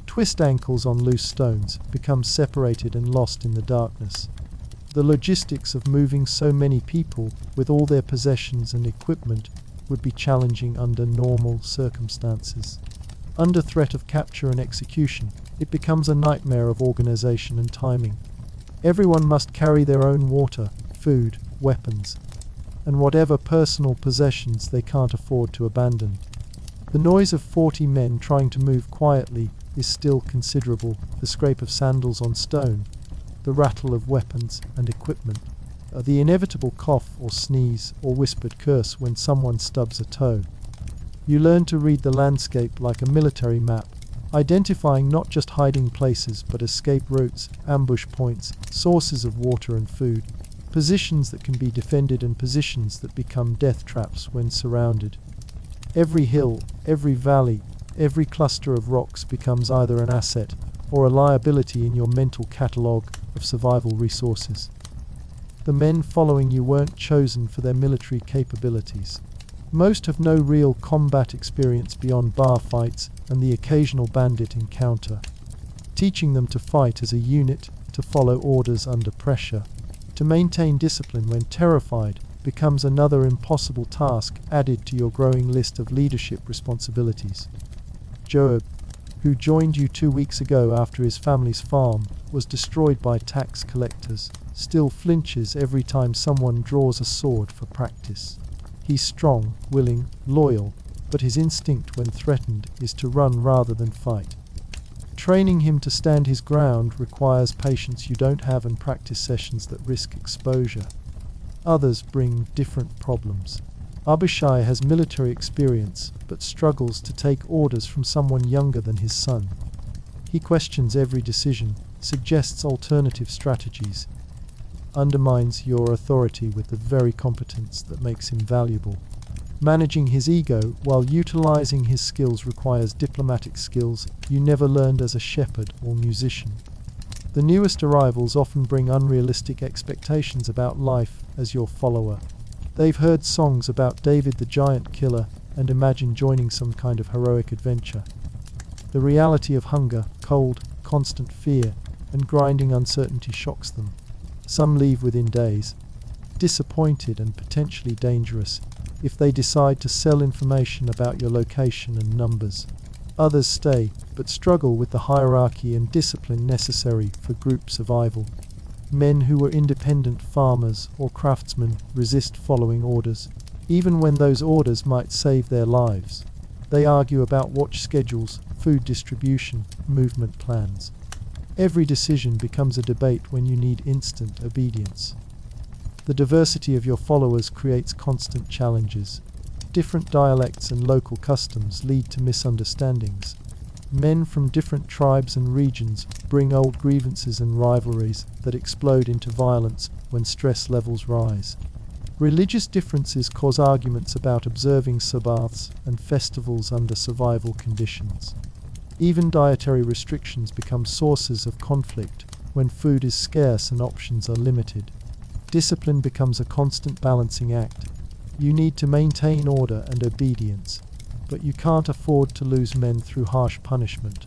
twist ankles on loose stones, become separated and lost in the darkness. The logistics of moving so many people with all their possessions and equipment would be challenging under normal circumstances. Under threat of capture and execution, it becomes a nightmare of organization and timing. Everyone must carry their own water, food, weapons, and whatever personal possessions they can't afford to abandon. The noise of 40 men trying to move quietly is still considerable. The scrape of sandals on stone, the rattle of weapons and equipment, the inevitable cough or sneeze or whispered curse when someone stubs a toe. You learn to read the landscape like a military map, identifying not just hiding places but escape routes, ambush points, sources of water and food, positions that can be defended and positions that become death traps when surrounded. Every hill, every valley, every cluster of rocks becomes either an asset or a liability in your mental catalogue of survival resources. The men following you weren't chosen for their military capabilities. Most have no real combat experience beyond bar fights and the occasional bandit encounter. Teaching them to fight as a unit, to follow orders under pressure, to maintain discipline when terrified, becomes another impossible task added to your growing list of leadership responsibilities. Joab, who joined you 2 weeks ago after his family's farm was destroyed by tax collectors, still flinches every time someone draws a sword for practice. He's strong, willing, loyal, but his instinct when threatened is to run rather than fight. Training him to stand his ground requires patience you don't have and practice sessions that risk exposure. Others bring different problems. Abishai has military experience, but struggles to take orders from someone younger than his son. He questions every decision, suggests alternative strategies, undermines your authority with the very competence that makes him valuable. Managing his ego while utilizing his skills requires diplomatic skills you never learned as a shepherd or musician. The newest arrivals often bring unrealistic expectations about life as your follower. They've heard songs about David the giant killer and imagine joining some kind of heroic adventure. The reality of hunger, cold, constant fear, and grinding uncertainty shocks them. Some leave within days, disappointed and potentially dangerous, if they decide to sell information about your location and numbers. Others stay, but struggle with the hierarchy and discipline necessary for group survival. Men who were independent farmers or craftsmen resist following orders, even when those orders might save their lives. They argue about watch schedules, food distribution, movement plans. Every decision becomes a debate when you need instant obedience. The diversity of your followers creates constant challenges. Different dialects and local customs lead to misunderstandings. Men from different tribes and regions bring old grievances and rivalries that explode into violence when stress levels rise. Religious differences cause arguments about observing Sabbaths and festivals under survival conditions. Even dietary restrictions become sources of conflict when food is scarce and options are limited. Discipline becomes a constant balancing act. You need to maintain order and obedience, but you can't afford to lose men through harsh punishment.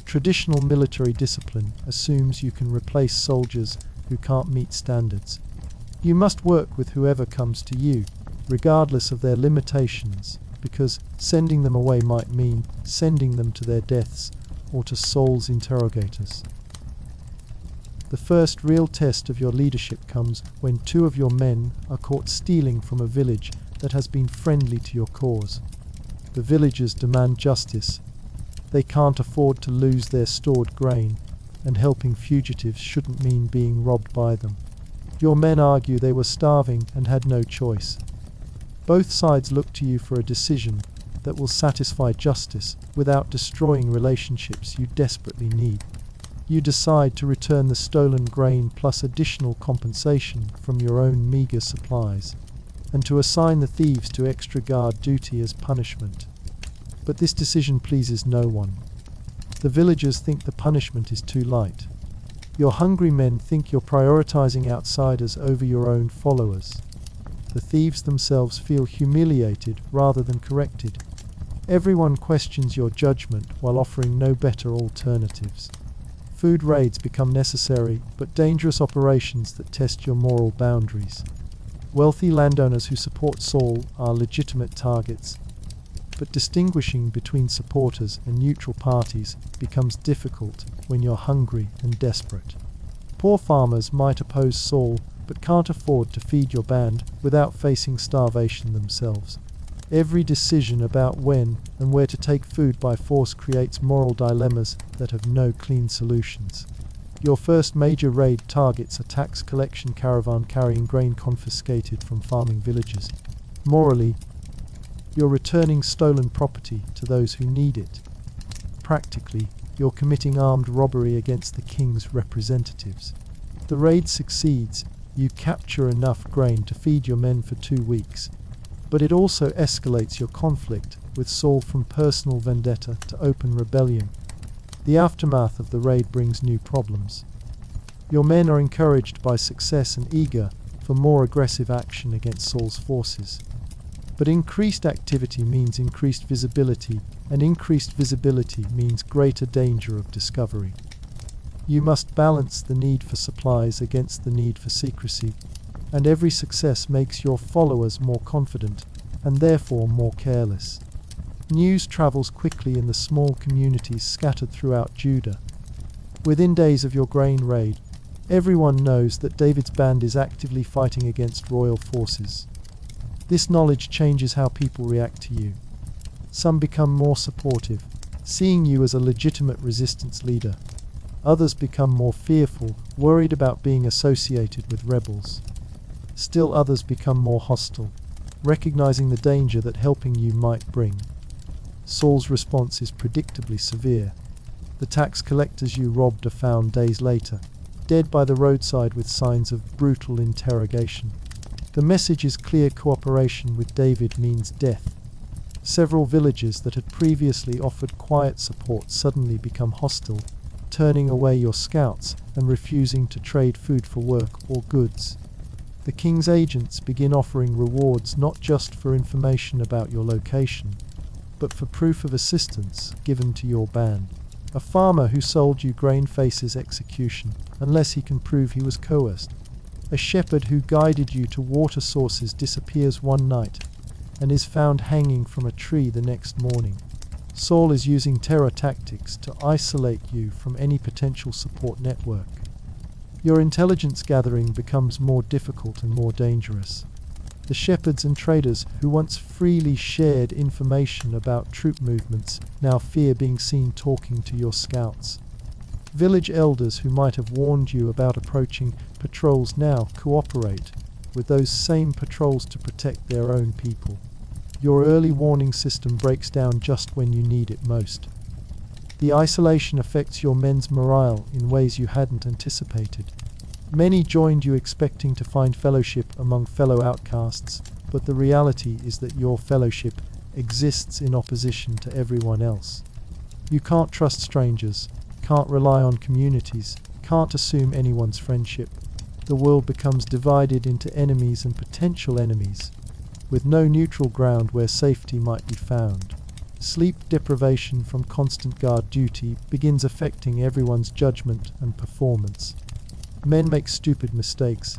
Traditional military discipline assumes you can replace soldiers who can't meet standards. You must work with whoever comes to you, regardless of their limitations, because sending them away might mean sending them to their deaths or to Saul's interrogators. The first real test of your leadership comes when 2 of your men are caught stealing from a village that has been friendly to your cause. The villagers demand justice. They can't afford to lose their stored grain, and helping fugitives shouldn't mean being robbed by them. Your men argue they were starving and had no choice. Both sides look to you for a decision that will satisfy justice without destroying relationships you desperately need. You decide to return the stolen grain plus additional compensation from your own meager supplies, and to assign the thieves to extra guard duty as punishment. But this decision pleases no one. The villagers think the punishment is too light. Your hungry men think you're prioritizing outsiders over your own followers. The thieves themselves feel humiliated rather than corrected. Everyone questions your judgment while offering no better alternatives. Food raids become necessary, but dangerous operations that test your moral boundaries. Wealthy landowners who support Saul are legitimate targets, but distinguishing between supporters and neutral parties becomes difficult when you're hungry and desperate. Poor farmers might oppose Saul, but can't afford to feed your band without facing starvation themselves. Every decision about when and where to take food by force creates moral dilemmas that have no clean solutions. Your first major raid targets a tax collection caravan carrying grain confiscated from farming villages. Morally, you're returning stolen property to those who need it. Practically, you're committing armed robbery against the king's representatives. The raid succeeds, you capture enough grain to feed your men for 2 weeks, but it also escalates your conflict with Saul from personal vendetta to open rebellion. The aftermath of the raid brings new problems. Your men are encouraged by success and eager for more aggressive action against Saul's forces. But increased activity means increased visibility, and increased visibility means greater danger of discovery. You must balance the need for supplies against the need for secrecy, and every success makes your followers more confident, and therefore more careless. News travels quickly in the small communities scattered throughout Judah. Within days of your grain raid, everyone knows that David's band is actively fighting against royal forces. This knowledge changes how people react to you. Some become more supportive, seeing you as a legitimate resistance leader. Others become more fearful, worried about being associated with rebels. Still others become more hostile, recognizing the danger that helping you might bring. Saul's response is predictably severe. The tax collectors you robbed are found days later, dead by the roadside with signs of brutal interrogation. The message is clear: cooperation with David means death. Several villages that had previously offered quiet support suddenly become hostile, turning away your scouts and refusing to trade food for work or goods. The king's agents begin offering rewards not just for information about your location, but for proof of assistance given to your band. A farmer who sold you grain faces execution unless he can prove he was coerced. A shepherd who guided you to water sources disappears one night and is found hanging from a tree the next morning. Saul is using terror tactics to isolate you from any potential support network. Your intelligence gathering becomes more difficult and more dangerous. The shepherds and traders who once freely shared information about troop movements now fear being seen talking to your scouts. Village elders who might have warned you about approaching patrols now cooperate, with those same patrols to protect their own people. Your early warning system breaks down just when you need it most. The isolation affects your men's morale in ways you hadn't anticipated. Many joined you expecting to find fellowship among fellow outcasts, but the reality is that your fellowship exists in opposition to everyone else. You can't trust strangers, can't rely on communities, can't assume anyone's friendship. The world becomes divided into enemies and potential enemies, with no neutral ground where safety might be found. Sleep deprivation from constant guard duty begins affecting everyone's judgment and performance. Men make stupid mistakes,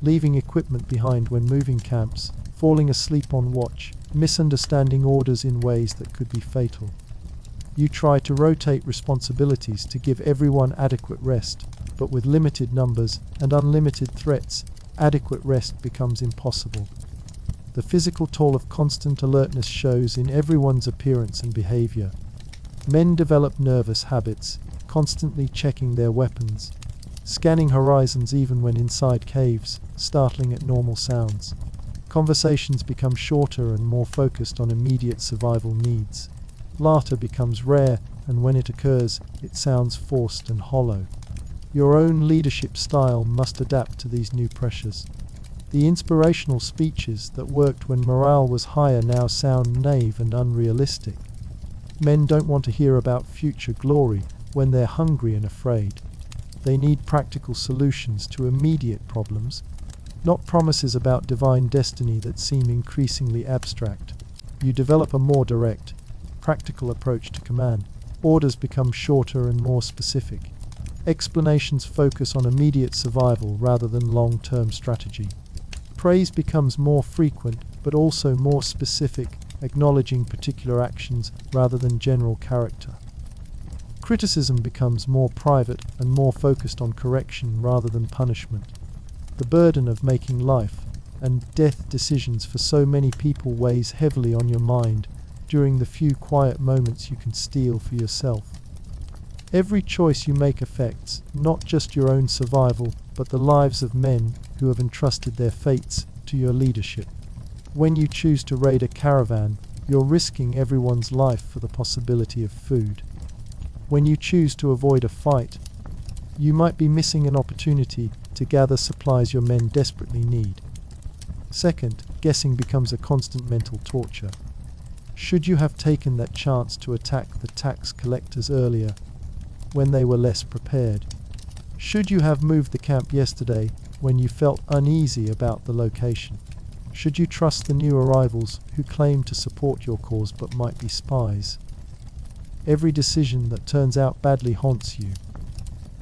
leaving equipment behind when moving camps, falling asleep on watch, misunderstanding orders in ways that could be fatal. You try to rotate responsibilities to give everyone adequate rest, but with limited numbers and unlimited threats, adequate rest becomes impossible. The physical toll of constant alertness shows in everyone's appearance and behavior. Men develop nervous habits, constantly checking their weapons, scanning horizons even when inside caves, startling at normal sounds. Conversations become shorter and more focused on immediate survival needs. Laughter becomes rare, and when it occurs, it sounds forced and hollow. Your own leadership style must adapt to these new pressures. The inspirational speeches that worked when morale was higher now sound naive and unrealistic. Men don't want to hear about future glory when they're hungry and afraid. They need practical solutions to immediate problems, not promises about divine destiny that seem increasingly abstract. You develop a more direct, practical approach to command. Orders become shorter and more specific. Explanations focus on immediate survival rather than long-term strategy. Praise becomes more frequent but also more specific, acknowledging particular actions rather than general character. Criticism becomes more private and more focused on correction rather than punishment. The burden of making life and death decisions for so many people weighs heavily on your mind during the few quiet moments you can steal for yourself. Every choice you make affects not just your own survival, but the lives of men who have entrusted their fates to your leadership. When you choose to raid a caravan, you're risking everyone's life for the possibility of food. When you choose to avoid a fight, you might be missing an opportunity to gather supplies your men desperately need. Second, guessing becomes a constant mental torture. Should you have taken that chance to attack the tax collectors earlier, when they were less prepared? Should you have moved the camp yesterday when you felt uneasy about the location? Should you trust the new arrivals who claim to support your cause but might be spies? Every decision that turns out badly haunts you,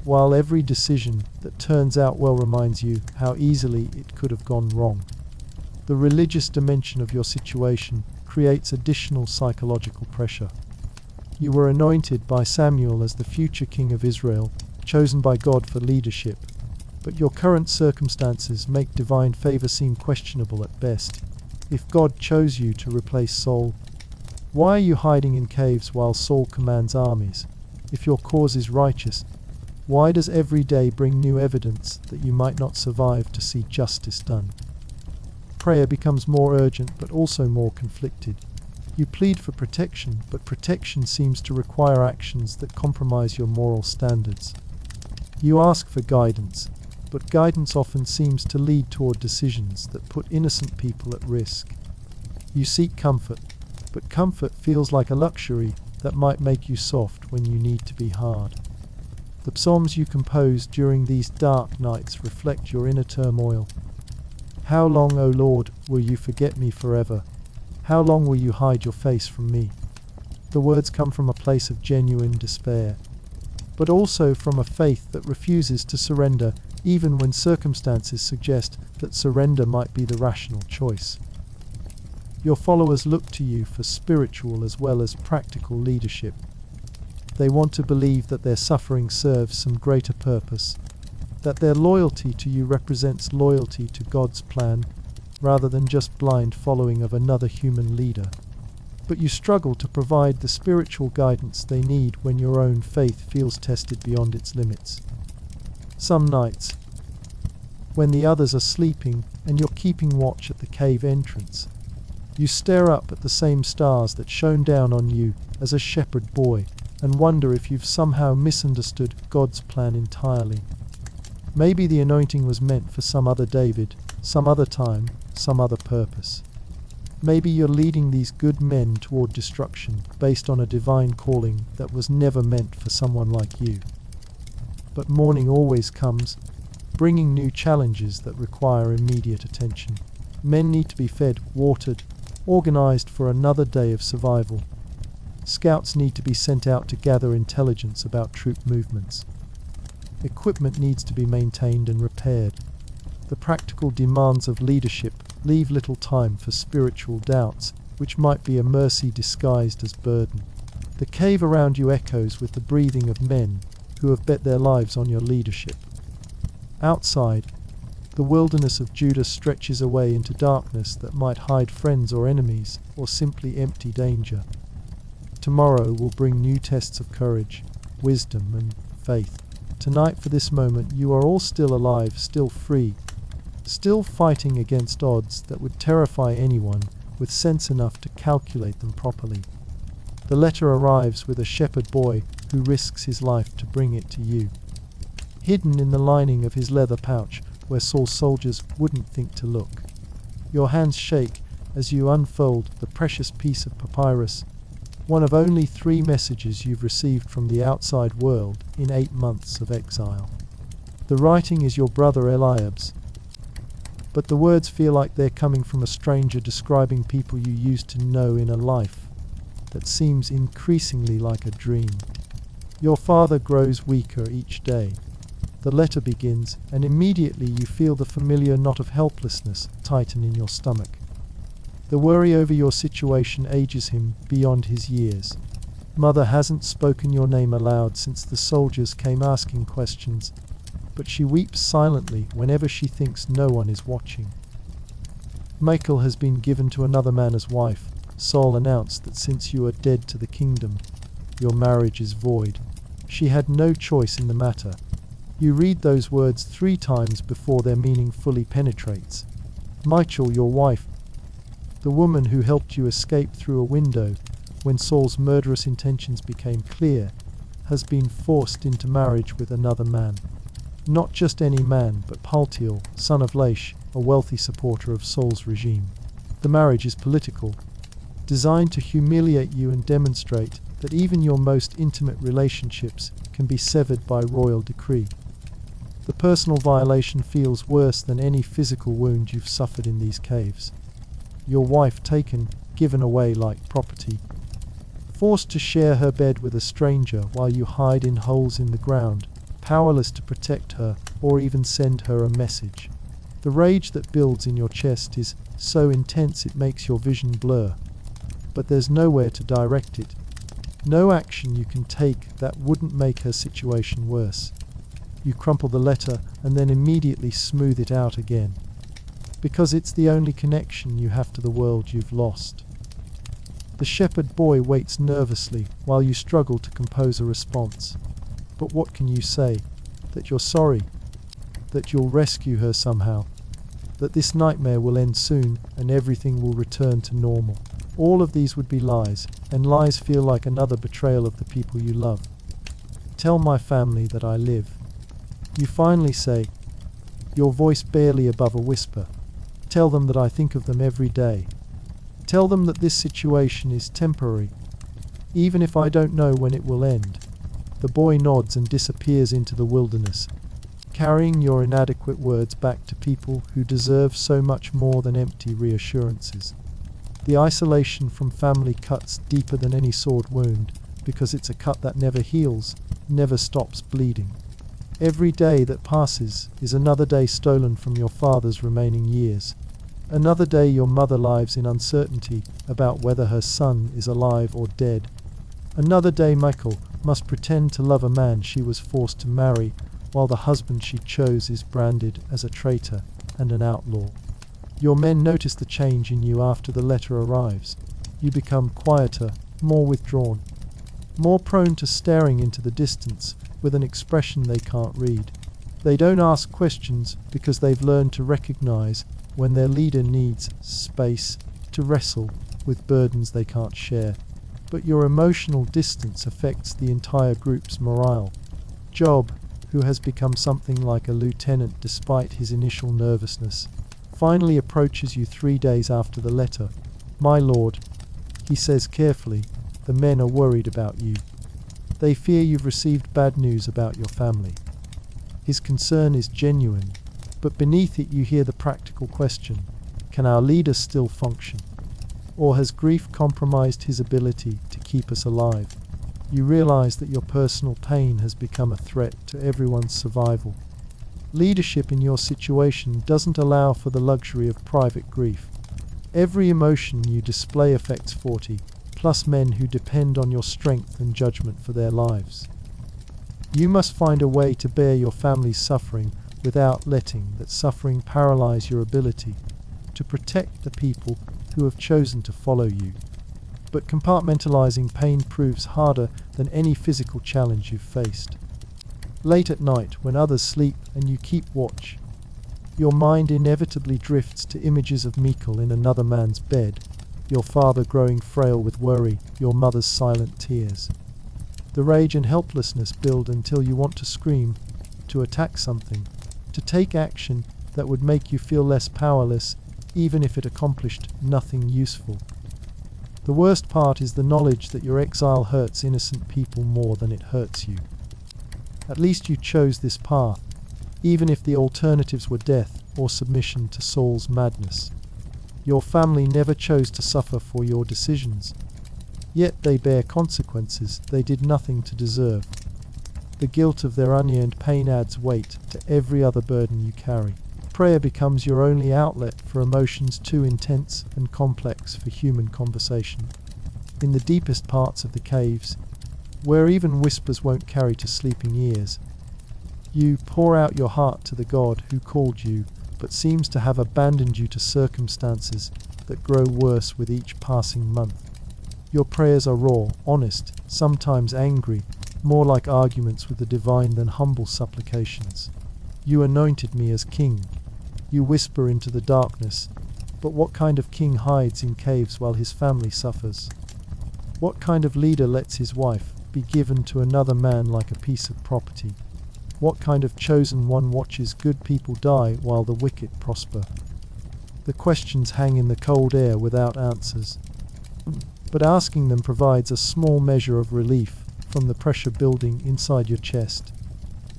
while every decision that turns out well reminds you how easily it could have gone wrong. The religious dimension of your situation creates additional psychological pressure. You were anointed by Samuel as the future king of Israel, chosen by God for leadership, but your current circumstances make divine favor seem questionable at best. If God chose you to replace Saul, why are you hiding in caves while Saul commands armies? If your cause is righteous, why does every day bring new evidence that you might not survive to see justice done? Prayer becomes more urgent but also more conflicted. You plead for protection, but protection seems to require actions that compromise your moral standards. You ask for guidance, but guidance often seems to lead toward decisions that put innocent people at risk. You seek comfort, but comfort feels like a luxury that might make you soft when you need to be hard. The psalms you compose during these dark nights reflect your inner turmoil. How long, O Lord, will you forget me forever? How long will you hide your face from me? The words come from a place of genuine despair, but also from a faith that refuses to surrender even when circumstances suggest that surrender might be the rational choice. Your followers look to you for spiritual as well as practical leadership. They want to believe that their suffering serves some greater purpose, that their loyalty to you represents loyalty to God's plan, rather than just blind following of another human leader. But you struggle to provide the spiritual guidance they need when your own faith feels tested beyond its limits. Some nights, when the others are sleeping, and you're keeping watch at the cave entrance. You stare up at the same stars that shone down on you as a shepherd boy and wonder if you've somehow misunderstood God's plan entirely. Maybe the anointing was meant for some other David, some other time, some other purpose. Maybe you're leading these good men toward destruction based on a divine calling that was never meant for someone like you. But morning always comes, bringing new challenges that require immediate attention. Men need to be fed, watered, organized for another day of survival. Scouts need to be sent out to gather intelligence about troop movements. Equipment needs to be maintained and repaired. The practical demands of leadership leave little time for spiritual doubts, which might be a mercy disguised as burden. The cave around you echoes with the breathing of men who have bet their lives on your leadership. Outside, the wilderness of Judah stretches away into darkness that might hide friends or enemies, or simply empty danger. Tomorrow will bring new tests of courage, wisdom, and faith. Tonight, for this moment, you are all still alive, still free, still fighting against odds that would terrify anyone with sense enough to calculate them properly. The letter arrives with a shepherd boy who risks his life to bring it to you. Hidden in the lining of his leather pouch, where Saul's soldiers wouldn't think to look. Your hands shake as you unfold the precious piece of papyrus, one of only 3 messages you've received from the outside world in 8 months of exile. The writing is your brother Eliab's, but the words feel like they're coming from a stranger describing people you used to know in a life that seems increasingly like a dream. Your father grows weaker each day. The letter begins, and immediately you feel the familiar knot of helplessness tighten in your stomach. The worry over your situation ages him beyond his years. Mother hasn't spoken your name aloud since the soldiers came asking questions, but she weeps silently whenever she thinks no one is watching. Michal has been given to another man as wife. Saul announced that since you are dead to the kingdom, your marriage is void. She had no choice in the matter. You read those words 3 times before their meaning fully penetrates. Michal, your wife, the woman who helped you escape through a window when Saul's murderous intentions became clear, has been forced into marriage with another man. Not just any man, but Paltiel, son of Laish, a wealthy supporter of Saul's regime. The marriage is political, designed to humiliate you and demonstrate that even your most intimate relationships can be severed by royal decree. The personal violation feels worse than any physical wound you've suffered in these caves. Your wife taken, given away like property. Forced to share her bed with a stranger while you hide in holes in the ground, powerless to protect her or even send her a message. The rage that builds in your chest is so intense it makes your vision blur. But there's nowhere to direct it. No action you can take that wouldn't make her situation worse. You crumple the letter and then immediately smooth it out again, because it's the only connection you have to the world you've lost. The shepherd boy waits nervously while you struggle to compose a response. But what can you say? That you're sorry? That you'll rescue her somehow? That this nightmare will end soon and everything will return to normal? All of these would be lies, and lies feel like another betrayal of the people you love. Tell my family that I live. You finally say, your voice barely above a whisper. Tell them that I think of them every day. Tell them that this situation is temporary, even if I don't know when it will end. The boy nods and disappears into the wilderness, carrying your inadequate words back to people who deserve so much more than empty reassurances. The isolation from family cuts deeper than any sword wound, because it's a cut that never heals, never stops bleeding. Every day that passes is another day stolen from your father's remaining years. Another day your mother lives in uncertainty about whether her son is alive or dead. Another day Michal must pretend to love a man she was forced to marry, while the husband she chose is branded as a traitor and an outlaw. Your men notice the change in you after the letter arrives. You become quieter, more withdrawn, more prone to staring into the distance with an expression they can't read. They don't ask questions because they've learned to recognize when their leader needs space to wrestle with burdens they can't share. But your emotional distance affects the entire group's morale. Job, who has become something like a lieutenant despite his initial nervousness, finally approaches you 3 days after the letter. "My lord," he says carefully, "the men are worried about you. They fear you've received bad news about your family." His concern is genuine, but beneath it you hear the practical question: can our leader still function? Or has grief compromised his ability to keep us alive? You realize that your personal pain has become a threat to everyone's survival. Leadership in your situation doesn't allow for the luxury of private grief. Every emotion you display affects 40 plus men who depend on your strength and judgment for their lives. You must find a way to bear your family's suffering without letting that suffering paralyze your ability to protect the people who have chosen to follow you. But compartmentalizing pain proves harder than any physical challenge you've faced. Late at night, when others sleep and you keep watch, your mind inevitably drifts to images of Michal in another man's bed, your father growing frail with worry, your mother's silent tears. The rage and helplessness build until you want to scream, to attack something, to take action that would make you feel less powerless, even if it accomplished nothing useful. The worst part is the knowledge that your exile hurts innocent people more than it hurts you. At least you chose this path, even if the alternatives were death or submission to Saul's madness. Your family never chose to suffer for your decisions, yet they bear consequences they did nothing to deserve. The guilt of their unearned pain adds weight to every other burden you carry. Prayer becomes your only outlet for emotions too intense and complex for human conversation. In the deepest parts of the caves, where even whispers won't carry to sleeping ears, you pour out your heart to the God who called you, but seems to have abandoned you to circumstances that grow worse with each passing month. Your prayers are raw, honest, sometimes angry, more like arguments with the divine than humble supplications. "You anointed me as king," you whisper into the darkness, but what kind of king hides in caves while his family suffers? What kind of leader lets his wife be given to another man like a piece of property? What kind of chosen one watches good people die while the wicked prosper? The questions hang in the cold air without answers, but asking them provides a small measure of relief from the pressure building inside your chest.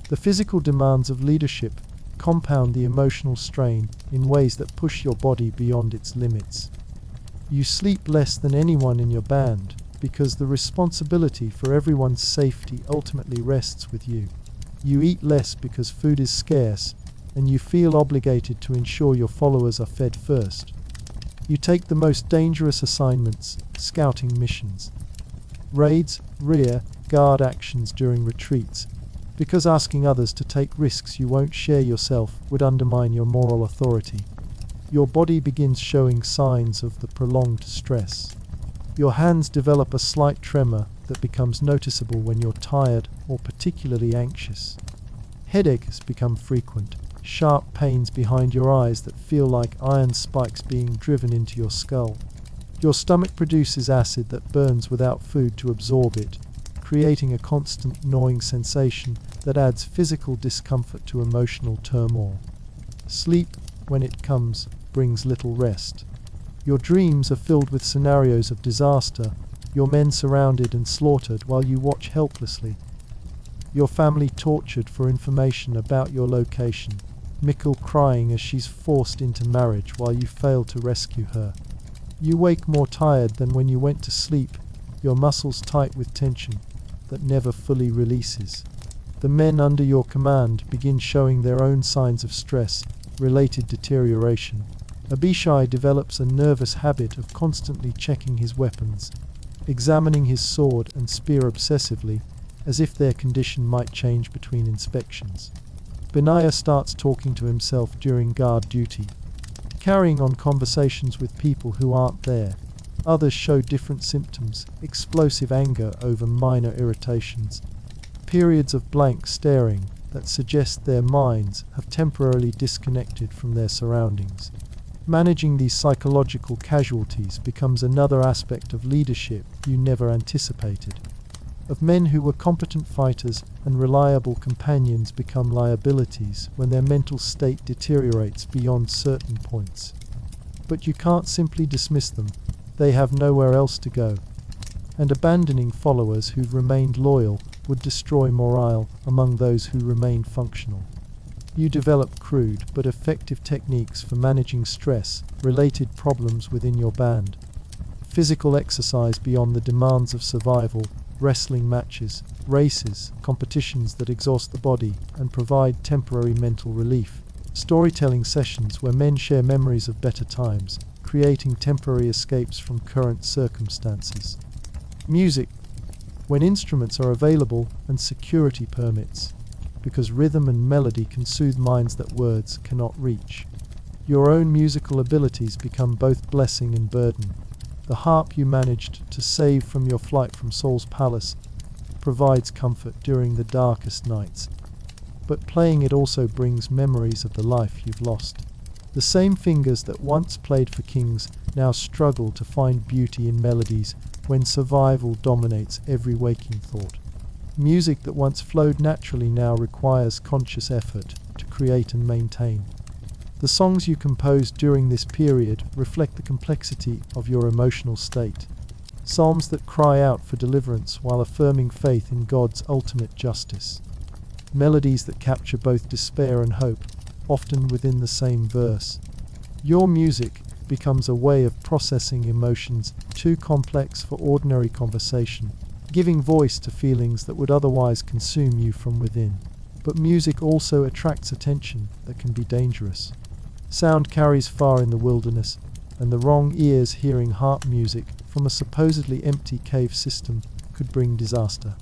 The physical demands of leadership compound the emotional strain in ways that push your body beyond its limits. You sleep less than anyone in your band because the responsibility for everyone's safety ultimately rests with you. You eat less because food is scarce, and you feel obligated to ensure your followers are fed first. You take the most dangerous assignments, scouting missions, raids, rear guard actions during retreats, because asking others to take risks you won't share yourself would undermine your moral authority. Your body begins showing signs of the prolonged stress. Your hands develop a slight tremor that becomes noticeable when you're tired or particularly anxious. Headaches become frequent, sharp pains behind your eyes that feel like iron spikes being driven into your skull. Your stomach produces acid that burns without food to absorb it, creating a constant gnawing sensation that adds physical discomfort to emotional turmoil. Sleep, when it comes, brings little rest. Your dreams are filled with scenarios of disaster, your men surrounded and slaughtered while you watch helplessly. Your family tortured for information about your location, Michal crying as she's forced into marriage while you fail to rescue her. You wake more tired than when you went to sleep, your muscles tight with tension that never fully releases. The men under your command begin showing their own signs of stress-related deterioration. Abishai develops a nervous habit of constantly checking his weapons, examining his sword and spear obsessively, as if their condition might change between inspections. Benaiah starts talking to himself during guard duty, carrying on conversations with people who aren't there. Others show different symptoms: explosive anger over minor irritations, periods of blank staring, that suggests their minds have temporarily disconnected from their surroundings. Managing these psychological casualties becomes another aspect of leadership you never anticipated. Of men who were competent fighters and reliable companions become liabilities when their mental state deteriorates beyond certain points. But you can't simply dismiss them. They have nowhere else to go. And abandoning followers who've remained loyal would destroy morale among those who remain functional. You develop crude but effective techniques for managing stress-related problems within your band. Physical exercise beyond the demands of survival, wrestling matches, races, competitions that exhaust the body and provide temporary mental relief. Storytelling sessions where men share memories of better times, creating temporary escapes from current circumstances. Music, when instruments are available and security permits, because rhythm and melody can soothe minds that words cannot reach. Your own musical abilities become both blessing and burden. The harp you managed to save from your flight from Saul's palace provides comfort during the darkest nights, but playing it also brings memories of the life you've lost. The same fingers that once played for kings now struggle to find beauty in melodies when survival dominates every waking thought. Music that once flowed naturally now requires conscious effort to create and maintain. The songs you composed during this period reflect the complexity of your emotional state. Psalms that cry out for deliverance while affirming faith in God's ultimate justice. Melodies that capture both despair and hope, often within the same verse. Your music becomes a way of processing emotions too complex for ordinary conversation, giving voice to feelings that would otherwise consume you from within. But music also attracts attention that can be dangerous. Sound carries far in the wilderness, and the wrong ears hearing harp music from a supposedly empty cave system could bring disaster.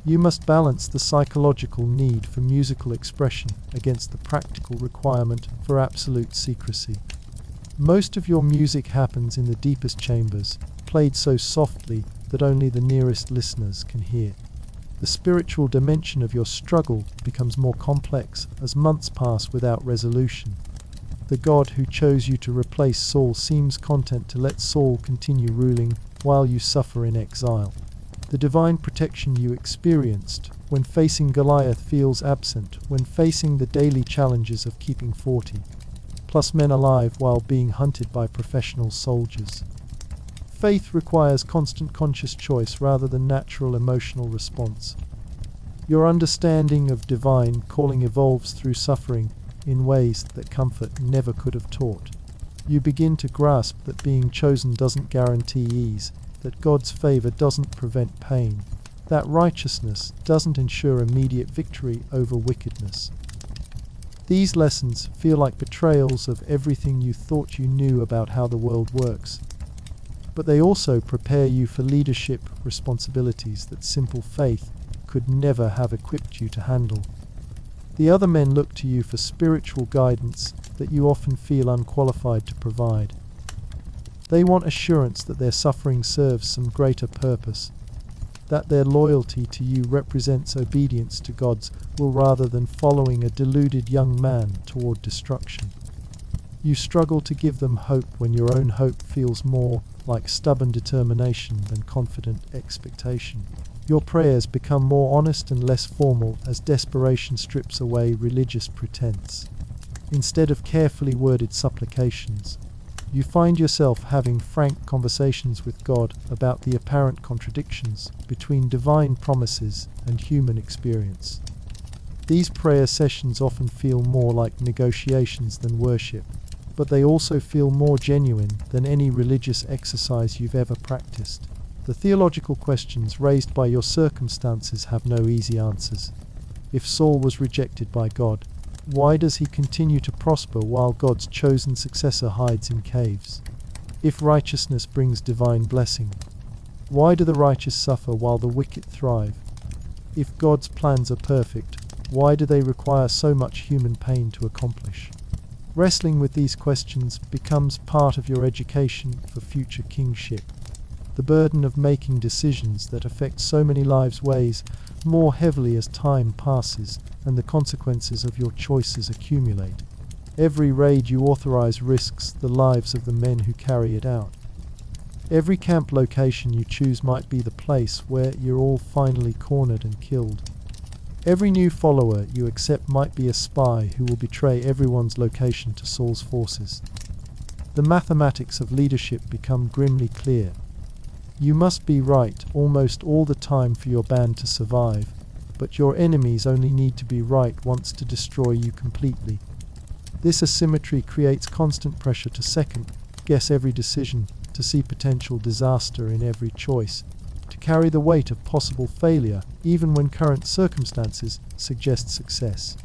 You must balance the psychological need for musical expression against the practical requirement for absolute secrecy. Most of your music happens in the deepest chambers, played so softly that only the nearest listeners can hear. The spiritual dimension of your struggle becomes more complex as months pass without resolution. The God who chose you to replace Saul seems content to let Saul continue ruling while you suffer in exile. The divine protection you experienced when facing Goliath feels absent when facing the daily challenges of keeping 40 plus men alive while being hunted by professional soldiers. Faith requires constant conscious choice rather than natural emotional response. Your understanding of divine calling evolves through suffering in ways that comfort never could have taught. You begin to grasp that being chosen doesn't guarantee ease, that God's favor doesn't prevent pain, that righteousness doesn't ensure immediate victory over wickedness. These lessons feel like betrayals of everything you thought you knew about how the world works. But they also prepare you for leadership responsibilities that simple faith could never have equipped you to handle. The other men look to you for spiritual guidance that you often feel unqualified to provide. They want assurance that their suffering serves some greater purpose, that their loyalty to you represents obedience to God's will rather than following a deluded young man toward destruction. You struggle to give them hope when your own hope feels more like stubborn determination than confident expectation. Your prayers become more honest and less formal as desperation strips away religious pretense. Instead of carefully worded supplications, you find yourself having frank conversations with God about the apparent contradictions between divine promises and human experience. These prayer sessions often feel more like negotiations than worship, but they also feel more genuine than any religious exercise you've ever practiced. The theological questions raised by your circumstances have no easy answers. If Saul was rejected by God, why does he continue to prosper while God's chosen successor hides in caves? If righteousness brings divine blessing, why do the righteous suffer while the wicked thrive? If God's plans are perfect, why do they require so much human pain to accomplish? Wrestling with these questions becomes part of your education for future kingship. The burden of making decisions that affect so many lives weighs more heavily as time passes and the consequences of your choices accumulate. Every raid you authorize risks the lives of the men who carry it out. Every camp location you choose might be the place where you're all finally cornered and killed. Every new follower you accept might be a spy who will betray everyone's location to Saul's forces. The mathematics of leadership become grimly clear. You must be right almost all the time for your band to survive, but your enemies only need to be right once to destroy you completely. This asymmetry creates constant pressure to second-guess every decision, to see potential disaster in every choice, to carry the weight of possible failure even when current circumstances suggest success.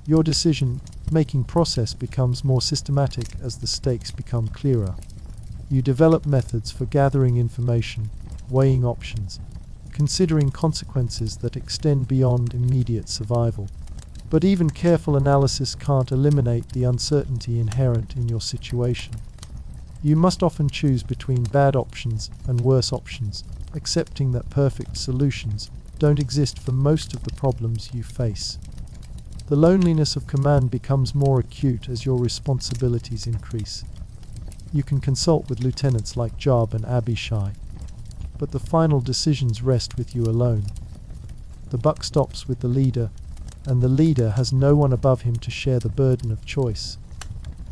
Your decision-making process becomes more systematic as the stakes become clearer. You develop methods for gathering information, weighing options, considering consequences that extend beyond immediate survival. But even careful analysis can't eliminate the uncertainty inherent in your situation. You must often choose between bad options and worse options, accepting that perfect solutions don't exist for most of the problems you face. The loneliness of command becomes more acute as your responsibilities increase. You can consult with lieutenants like Joab and Abishai, but the final decisions rest with you alone. The buck stops with the leader, and the leader has no one above him to share the burden of choice.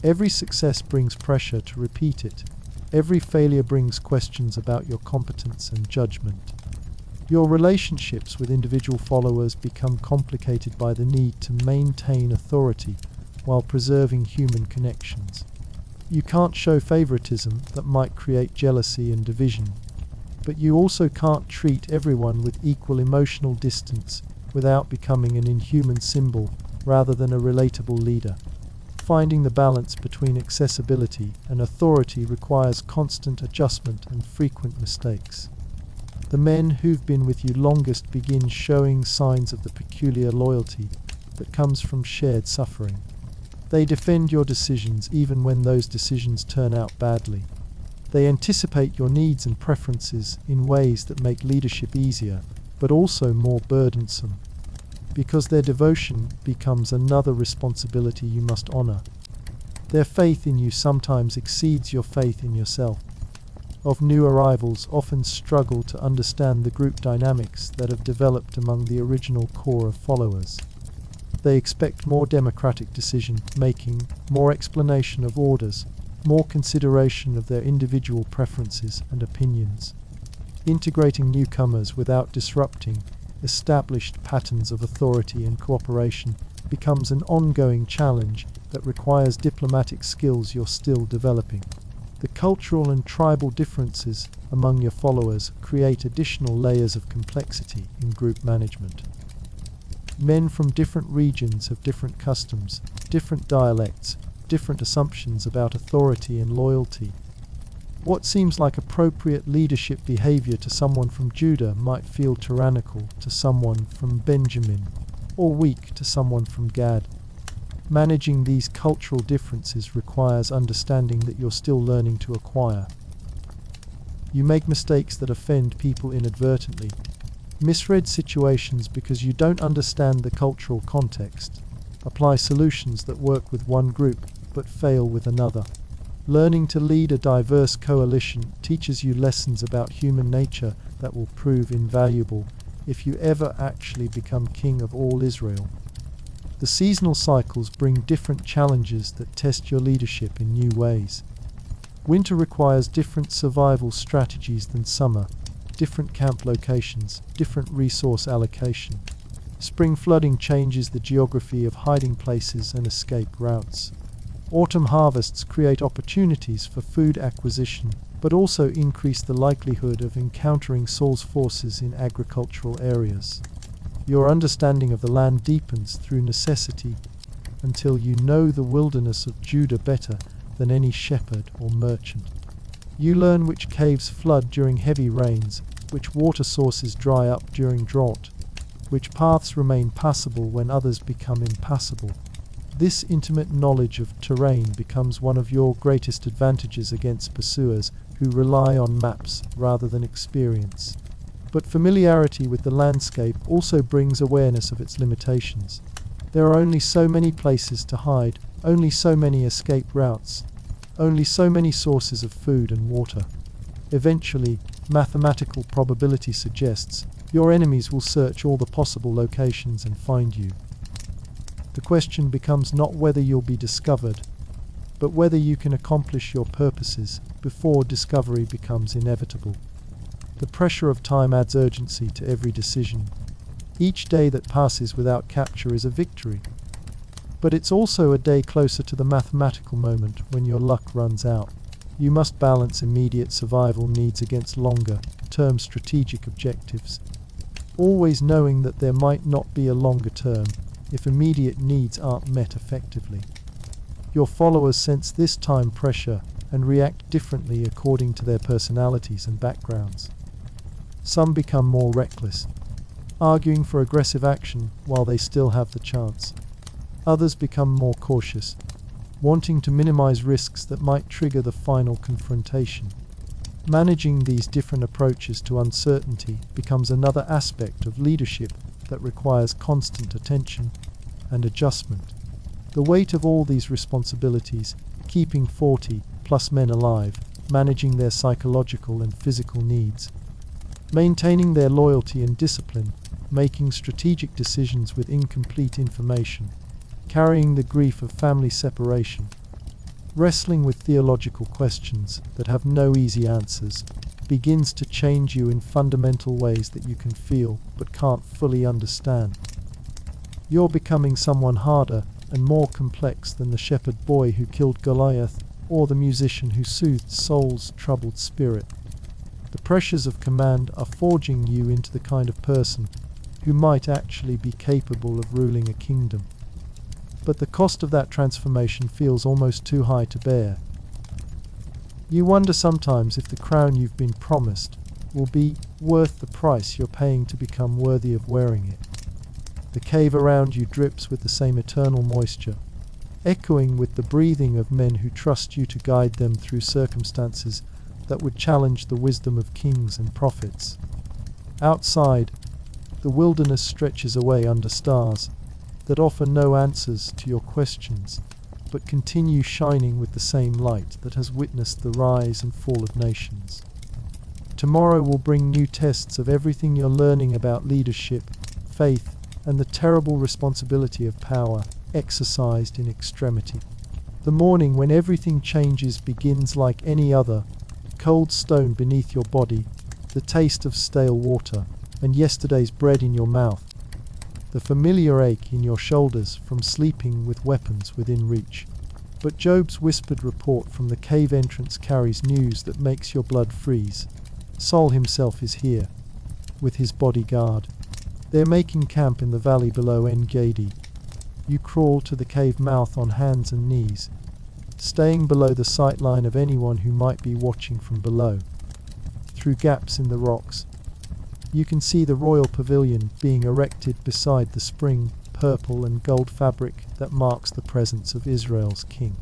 Every success brings pressure to repeat it. Every failure brings questions about your competence and judgment. Your relationships with individual followers become complicated by the need to maintain authority while preserving human connections. You can't show favoritism that might create jealousy and division, but you also can't treat everyone with equal emotional distance without becoming an inhuman symbol rather than a relatable leader. Finding the balance between accessibility and authority requires constant adjustment and frequent mistakes. The men who've been with you longest begin showing signs of the peculiar loyalty that comes from shared suffering. They defend your decisions even when those decisions turn out badly. They anticipate your needs and preferences in ways that make leadership easier, but also more burdensome, because their devotion becomes another responsibility you must honor. Their faith in you sometimes exceeds your faith in yourself. Of new arrivals often struggle to understand the group dynamics that have developed among the original core of followers. They expect more democratic decision-making, more explanation of orders, more consideration of their individual preferences and opinions. Integrating newcomers without disrupting established patterns of authority and cooperation becomes an ongoing challenge that requires diplomatic skills you're still developing. The cultural and tribal differences among your followers create additional layers of complexity in group management. Men from different regions have different customs, different dialects, different assumptions about authority and loyalty. What seems like appropriate leadership behavior to someone from Judah might feel tyrannical to someone from Benjamin, or weak to someone from Gad. Managing these cultural differences requires understanding that you're still learning to acquire. You make mistakes that offend people inadvertently, misread situations because you don't understand the cultural context, apply solutions that work with one group but fail with another. Learning to lead a diverse coalition teaches you lessons about human nature that will prove invaluable if you ever actually become king of all Israel. The seasonal cycles bring different challenges that test your leadership in new ways. Winter requires different survival strategies than summer, different camp locations, different resource allocation. Spring flooding changes the geography of hiding places and escape routes. Autumn harvests create opportunities for food acquisition, but also increase the likelihood of encountering Saul's forces in agricultural areas. Your understanding of the land deepens through necessity until you know the wilderness of Judah better than any shepherd or merchant. You learn which caves flood during heavy rains, which water sources dry up during drought, which paths remain passable when others become impassable. This intimate knowledge of terrain becomes one of your greatest advantages against pursuers who rely on maps rather than experience. But familiarity with the landscape also brings awareness of its limitations. There are only so many places to hide, only so many escape routes, only so many sources of food and water. Eventually, mathematical probability suggests your enemies will search all the possible locations and find you. The question becomes not whether you'll be discovered, but whether you can accomplish your purposes before discovery becomes inevitable. The pressure of time adds urgency to every decision. Each day that passes without capture is a victory. But it's also a day closer to the mathematical moment when your luck runs out. You must balance immediate survival needs against longer-term strategic objectives, always knowing that there might not be a longer term if immediate needs aren't met effectively. Your followers sense this time pressure and react differently according to their personalities and backgrounds. Some become more reckless, arguing for aggressive action while they still have the chance. Others become more cautious, wanting to minimize risks that might trigger the final confrontation. Managing these different approaches to uncertainty becomes another aspect of leadership that requires constant attention and adjustment. The weight of all these responsibilities, keeping 40+ men alive, managing their psychological and physical needs, maintaining their loyalty and discipline, making strategic decisions with incomplete information, carrying the grief of family separation, wrestling with theological questions that have no easy answers, begins to change you in fundamental ways that you can feel but can't fully understand. You're becoming someone harder and more complex than the shepherd boy who killed Goliath or the musician who soothed Saul's troubled spirit. The pressures of command are forging you into the kind of person who might actually be capable of ruling a kingdom. But the cost of that transformation feels almost too high to bear. You wonder sometimes if the crown you've been promised will be worth the price you're paying to become worthy of wearing it. The cave around you drips with the same eternal moisture, echoing with the breathing of men who trust you to guide them through circumstances that would challenge the wisdom of kings and prophets. Outside, the wilderness stretches away under stars that offer no answers to your questions, but continue shining with the same light that has witnessed the rise and fall of nations. Tomorrow will bring new tests of everything you're learning about leadership, faith, and the terrible responsibility of power exercised in extremity. The morning when everything changes begins like any other: cold stone beneath your body, the taste of stale water, and yesterday's bread in your mouth, the familiar ache in your shoulders from sleeping with weapons within reach. But Job's whispered report from the cave entrance carries news that makes your blood freeze. Saul himself is here, with his bodyguard. They're making camp in the valley below En-Gedi. You crawl to the cave mouth on hands and knees, staying below the sight line of anyone who might be watching from below. Through gaps in the rocks, you can see the royal pavilion being erected beside the spring, purple and gold fabric that marks the presence of Israel's king.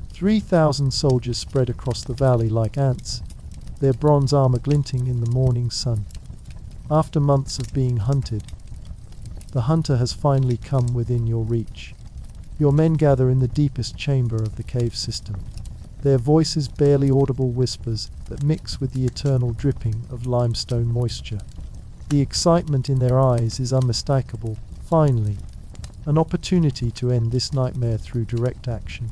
3,000 soldiers spread across the valley like ants, their bronze armor glinting in the morning sun. After months of being hunted, the hunter has finally come within your reach. Your men gather in the deepest chamber of the cave system, their voices barely audible whispers that mix with the eternal dripping of limestone moisture. The excitement in their eyes is unmistakable. Finally, an opportunity to end this nightmare through direct action.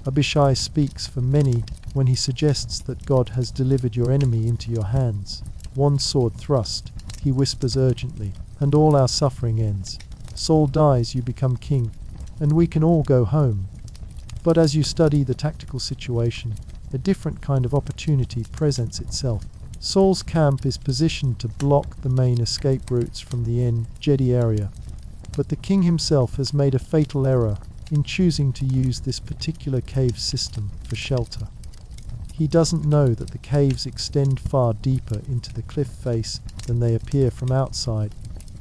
Abishai speaks for many when he suggests that God has delivered your enemy into your hands. One sword thrust, he whispers urgently, and all our suffering ends. Saul dies, you become king, and we can all go home. But as you study the tactical situation, a different kind of opportunity presents itself. Saul's camp is positioned to block the main escape routes from the En-Gedi area, but the king himself has made a fatal error in choosing to use this particular cave system for shelter. He doesn't know that the caves extend far deeper into the cliff face than they appear from outside,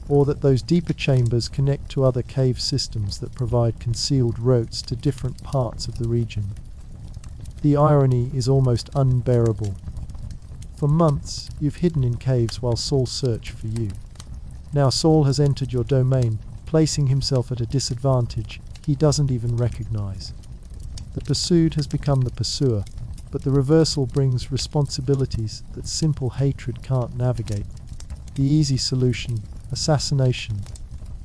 or that those deeper chambers connect to other cave systems that provide concealed routes to different parts of the region. The irony is almost unbearable. For months, you've hidden in caves while Saul searched for you. Now Saul has entered your domain, placing himself at a disadvantage he doesn't even recognize. The pursued has become the pursuer, but the reversal brings responsibilities that simple hatred can't navigate. The easy solution, assassination,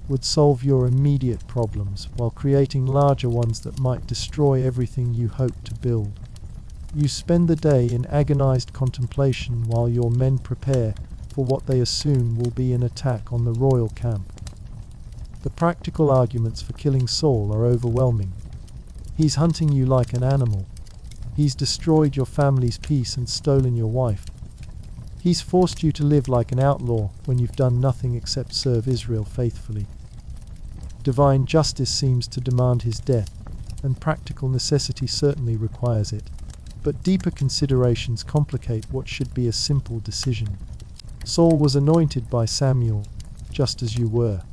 would solve your immediate problems while creating larger ones that might destroy everything you hope to build. You spend the day in agonized contemplation while your men prepare for what they assume will be an attack on the royal camp. The practical arguments for killing Saul are overwhelming. He's hunting you like an animal. He's destroyed your family's peace and stolen your wife. He's forced you to live like an outlaw when you've done nothing except serve Israel faithfully. Divine justice seems to demand his death, and practical necessity certainly requires it. But deeper considerations complicate what should be a simple decision. Saul was anointed by Samuel, just as you were.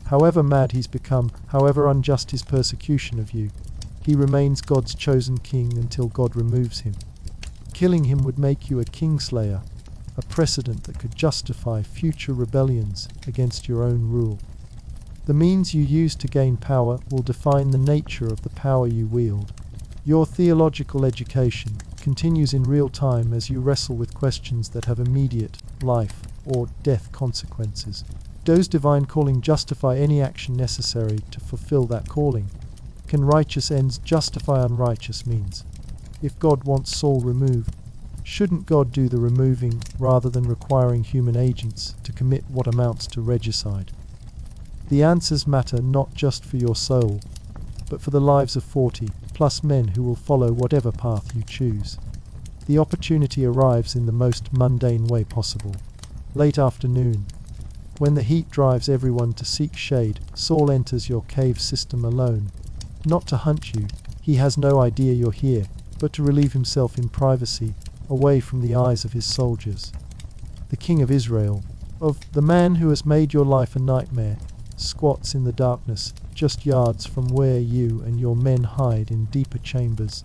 However mad he's become, however unjust his persecution of you, he remains God's chosen king until God removes him. Killing him would make you a kingslayer, a precedent that could justify future rebellions against your own rule. The means you use to gain power will define the nature of the power you wield. Your theological education continues in real time as you wrestle with questions that have immediate life or death consequences. Does divine calling justify any action necessary to fulfill that calling? Can righteous ends justify unrighteous means? If God wants Saul removed, shouldn't God do the removing rather than requiring human agents to commit what amounts to regicide? The answers matter not just for your soul, but for the lives of 40+ men who will follow whatever path you choose. The opportunity arrives in the most mundane way possible. Late afternoon, when the heat drives everyone to seek shade, Saul enters your cave system alone. Not to hunt you, he has no idea you're here, but to relieve himself in privacy, away from the eyes of his soldiers. The king of Israel, of the man who has made your life a nightmare, squats in the darkness, just yards from where you and your men hide in deeper chambers.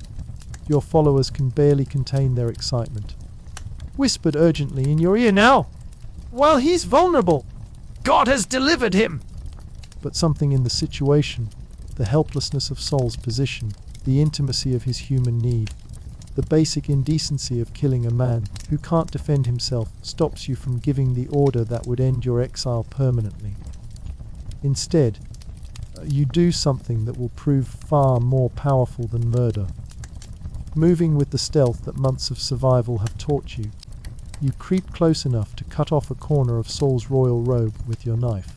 Your followers can barely contain their excitement. Whispered urgently in your ear, "Now! While he's vulnerable! God has delivered him!" But something in the situation, the helplessness of Saul's position, the intimacy of his human need, the basic indecency of killing a man who can't defend himself, stops you from giving the order that would end your exile permanently. Instead, you do something that will prove far more powerful than murder. Moving with the stealth that months of survival have taught you, you creep close enough to cut off a corner of Saul's royal robe with your knife.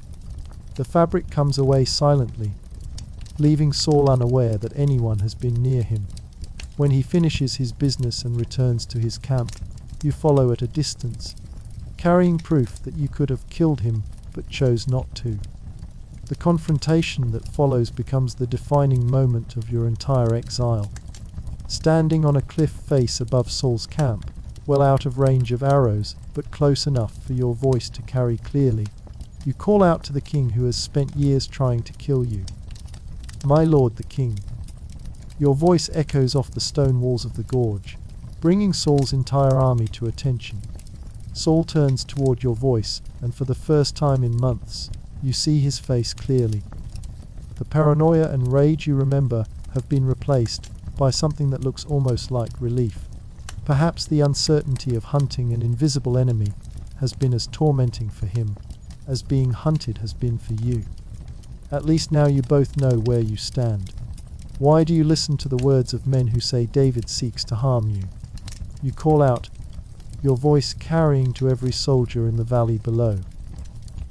The fabric comes away silently, leaving Saul unaware that anyone has been near him. When he finishes his business and returns to his camp, you follow at a distance, carrying proof that you could have killed him but chose not to. The confrontation that follows becomes the defining moment of your entire exile. Standing on a cliff face above Saul's camp, well out of range of arrows, but close enough for your voice to carry clearly, you call out to the king who has spent years trying to kill you. "My lord the king." Your voice echoes off the stone walls of the gorge, bringing Saul's entire army to attention. Saul turns toward your voice, and for the first time in months, you see his face clearly. The paranoia and rage you remember have been replaced by something that looks almost like relief. Perhaps the uncertainty of hunting an invisible enemy has been as tormenting for him as being hunted has been for you. At least now you both know where you stand. Why do you listen to the words of men who say David seeks to harm you? You call out, your voice carrying to every soldier in the valley below.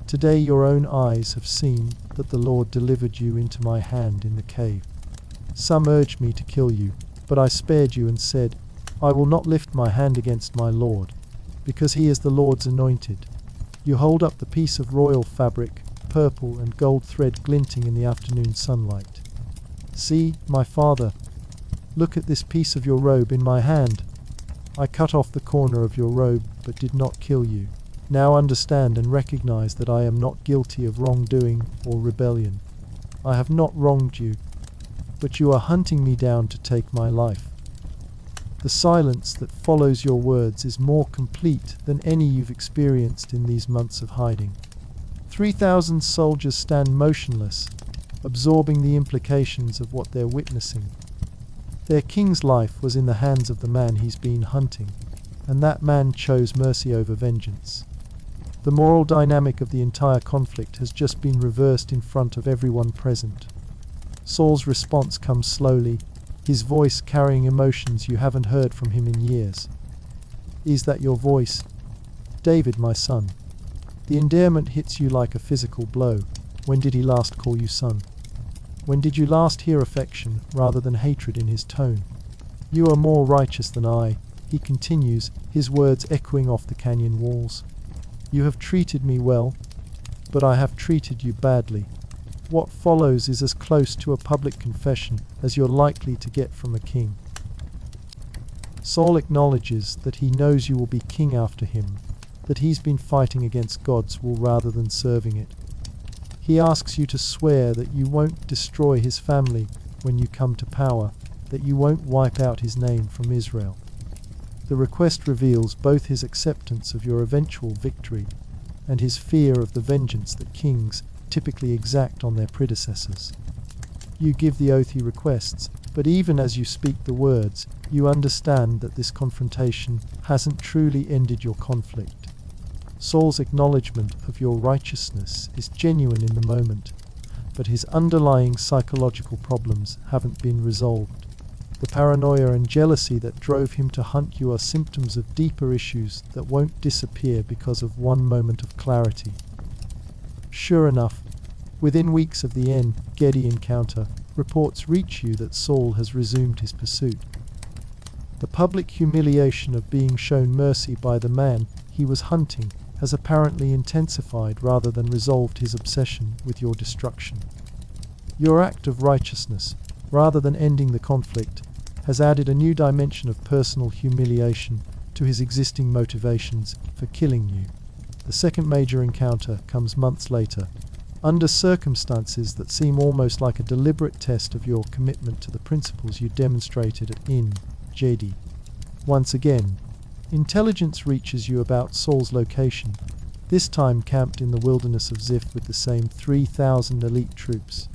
Today your own eyes have seen that the Lord delivered you into my hand in the cave. Some urged me to kill you, but I spared you and said, I will not lift my hand against my Lord, because he is the Lord's anointed. You hold up the piece of royal fabric, purple and gold thread glinting in the afternoon sunlight. See, my father, look at this piece of your robe in my hand. I cut off the corner of your robe, but did not kill you. Now understand and recognize that I am not guilty of wrongdoing or rebellion. I have not wronged you, but you are hunting me down to take my life. The silence that follows your words is more complete than any you've experienced in these months of hiding. 3,000 soldiers stand motionless, absorbing the implications of what they're witnessing. Their king's life was in the hands of the man he's been hunting, and that man chose mercy over vengeance. The moral dynamic of the entire conflict has just been reversed in front of everyone present. Saul's response comes slowly, his voice carrying emotions you haven't heard from him in years. "Is that your voice? David, my son." The endearment hits you like a physical blow. When did he last call you son? When did you last hear affection rather than hatred in his tone? "You are more righteous than I," he continues, his words echoing off the canyon walls. "You have treated me well, but I have treated you badly." What follows is as close to a public confession as you're likely to get from a king. Saul acknowledges that he knows you will be king after him, that he's been fighting against God's will rather than serving it. He asks you to swear that you won't destroy his family when you come to power, that you won't wipe out his name from Israel. The request reveals both his acceptance of your eventual victory and his fear of the vengeance that kings typically exact on their predecessors. You give the oath he requests, but even as you speak the words, you understand that this confrontation hasn't truly ended your conflict. Saul's acknowledgement of your righteousness is genuine in the moment, but his underlying psychological problems haven't been resolved. The paranoia and jealousy that drove him to hunt you are symptoms of deeper issues that won't disappear because of one moment of clarity. Sure enough, within weeks of the En-Gedi encounter, reports reach you that Saul has resumed his pursuit. The public humiliation of being shown mercy by the man he was hunting has apparently intensified rather than resolved his obsession with your destruction. Your act of righteousness, rather than ending the conflict, has added a new dimension of personal humiliation to his existing motivations for killing you. The second major encounter comes months later, under circumstances that seem almost like a deliberate test of your commitment to the principles you demonstrated at En-Gedi. Once again, intelligence reaches you about Saul's location, this time camped in the wilderness of Ziph with the same 3,000 elite troops.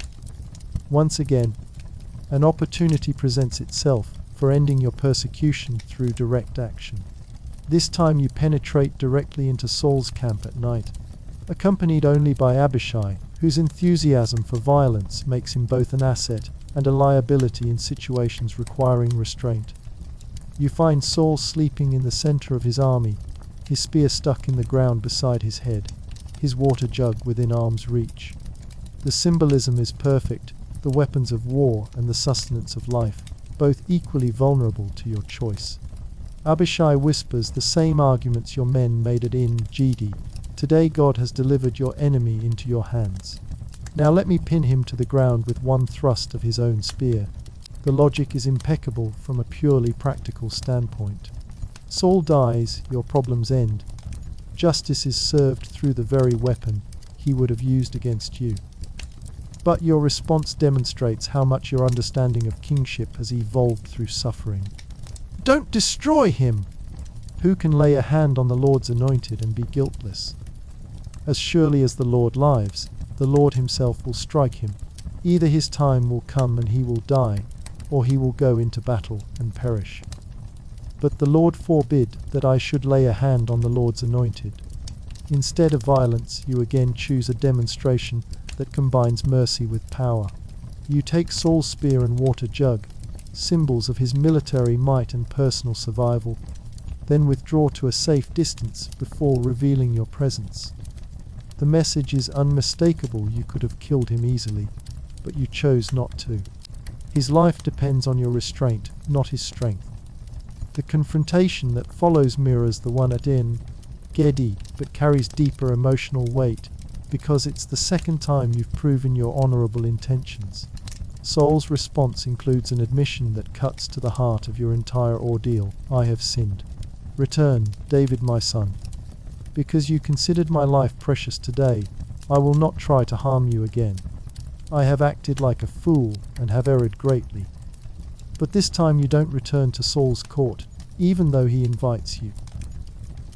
Once again, an opportunity presents itself for ending your persecution through direct action. This time you penetrate directly into Saul's camp at night, accompanied only by Abishai, whose enthusiasm for violence makes him both an asset and a liability in situations requiring restraint. You find Saul sleeping in the center of his army, his spear stuck in the ground beside his head, his water jug within arm's reach. The symbolism is perfect, the weapons of war and the sustenance of life, both equally vulnerable to your choice. Abishai whispers the same arguments your men made at En-Gedi. Today God has delivered your enemy into your hands. Now let me pin him to the ground with one thrust of his own spear. The logic is impeccable from a purely practical standpoint. Saul dies, your problems end. Justice is served through the very weapon he would have used against you. But your response demonstrates how much your understanding of kingship has evolved through suffering. "Don't destroy him!" Who can lay a hand on the Lord's anointed and be guiltless? As surely as the Lord lives, the Lord himself will strike him. Either his time will come and he will die, or he will go into battle and perish. But the Lord forbid that I should lay a hand on the Lord's anointed. Instead of violence, you again choose a demonstration that combines mercy with power. You take Saul's spear and water jug, symbols of his military might and personal survival, then withdraw to a safe distance before revealing your presence. The message is unmistakable. You could have killed him easily, but you chose not to. His life depends on your restraint, not his strength. The confrontation that follows mirrors the one at En-Gedi, but carries deeper emotional weight because it's the second time you've proven your honorable intentions. Saul's response includes an admission that cuts to the heart of your entire ordeal. "I have sinned. Return, David my son. Because you considered my life precious today, I will not try to harm you again. I have acted like a fool and have erred greatly." But this time you don't return to Saul's court, even though he invites you.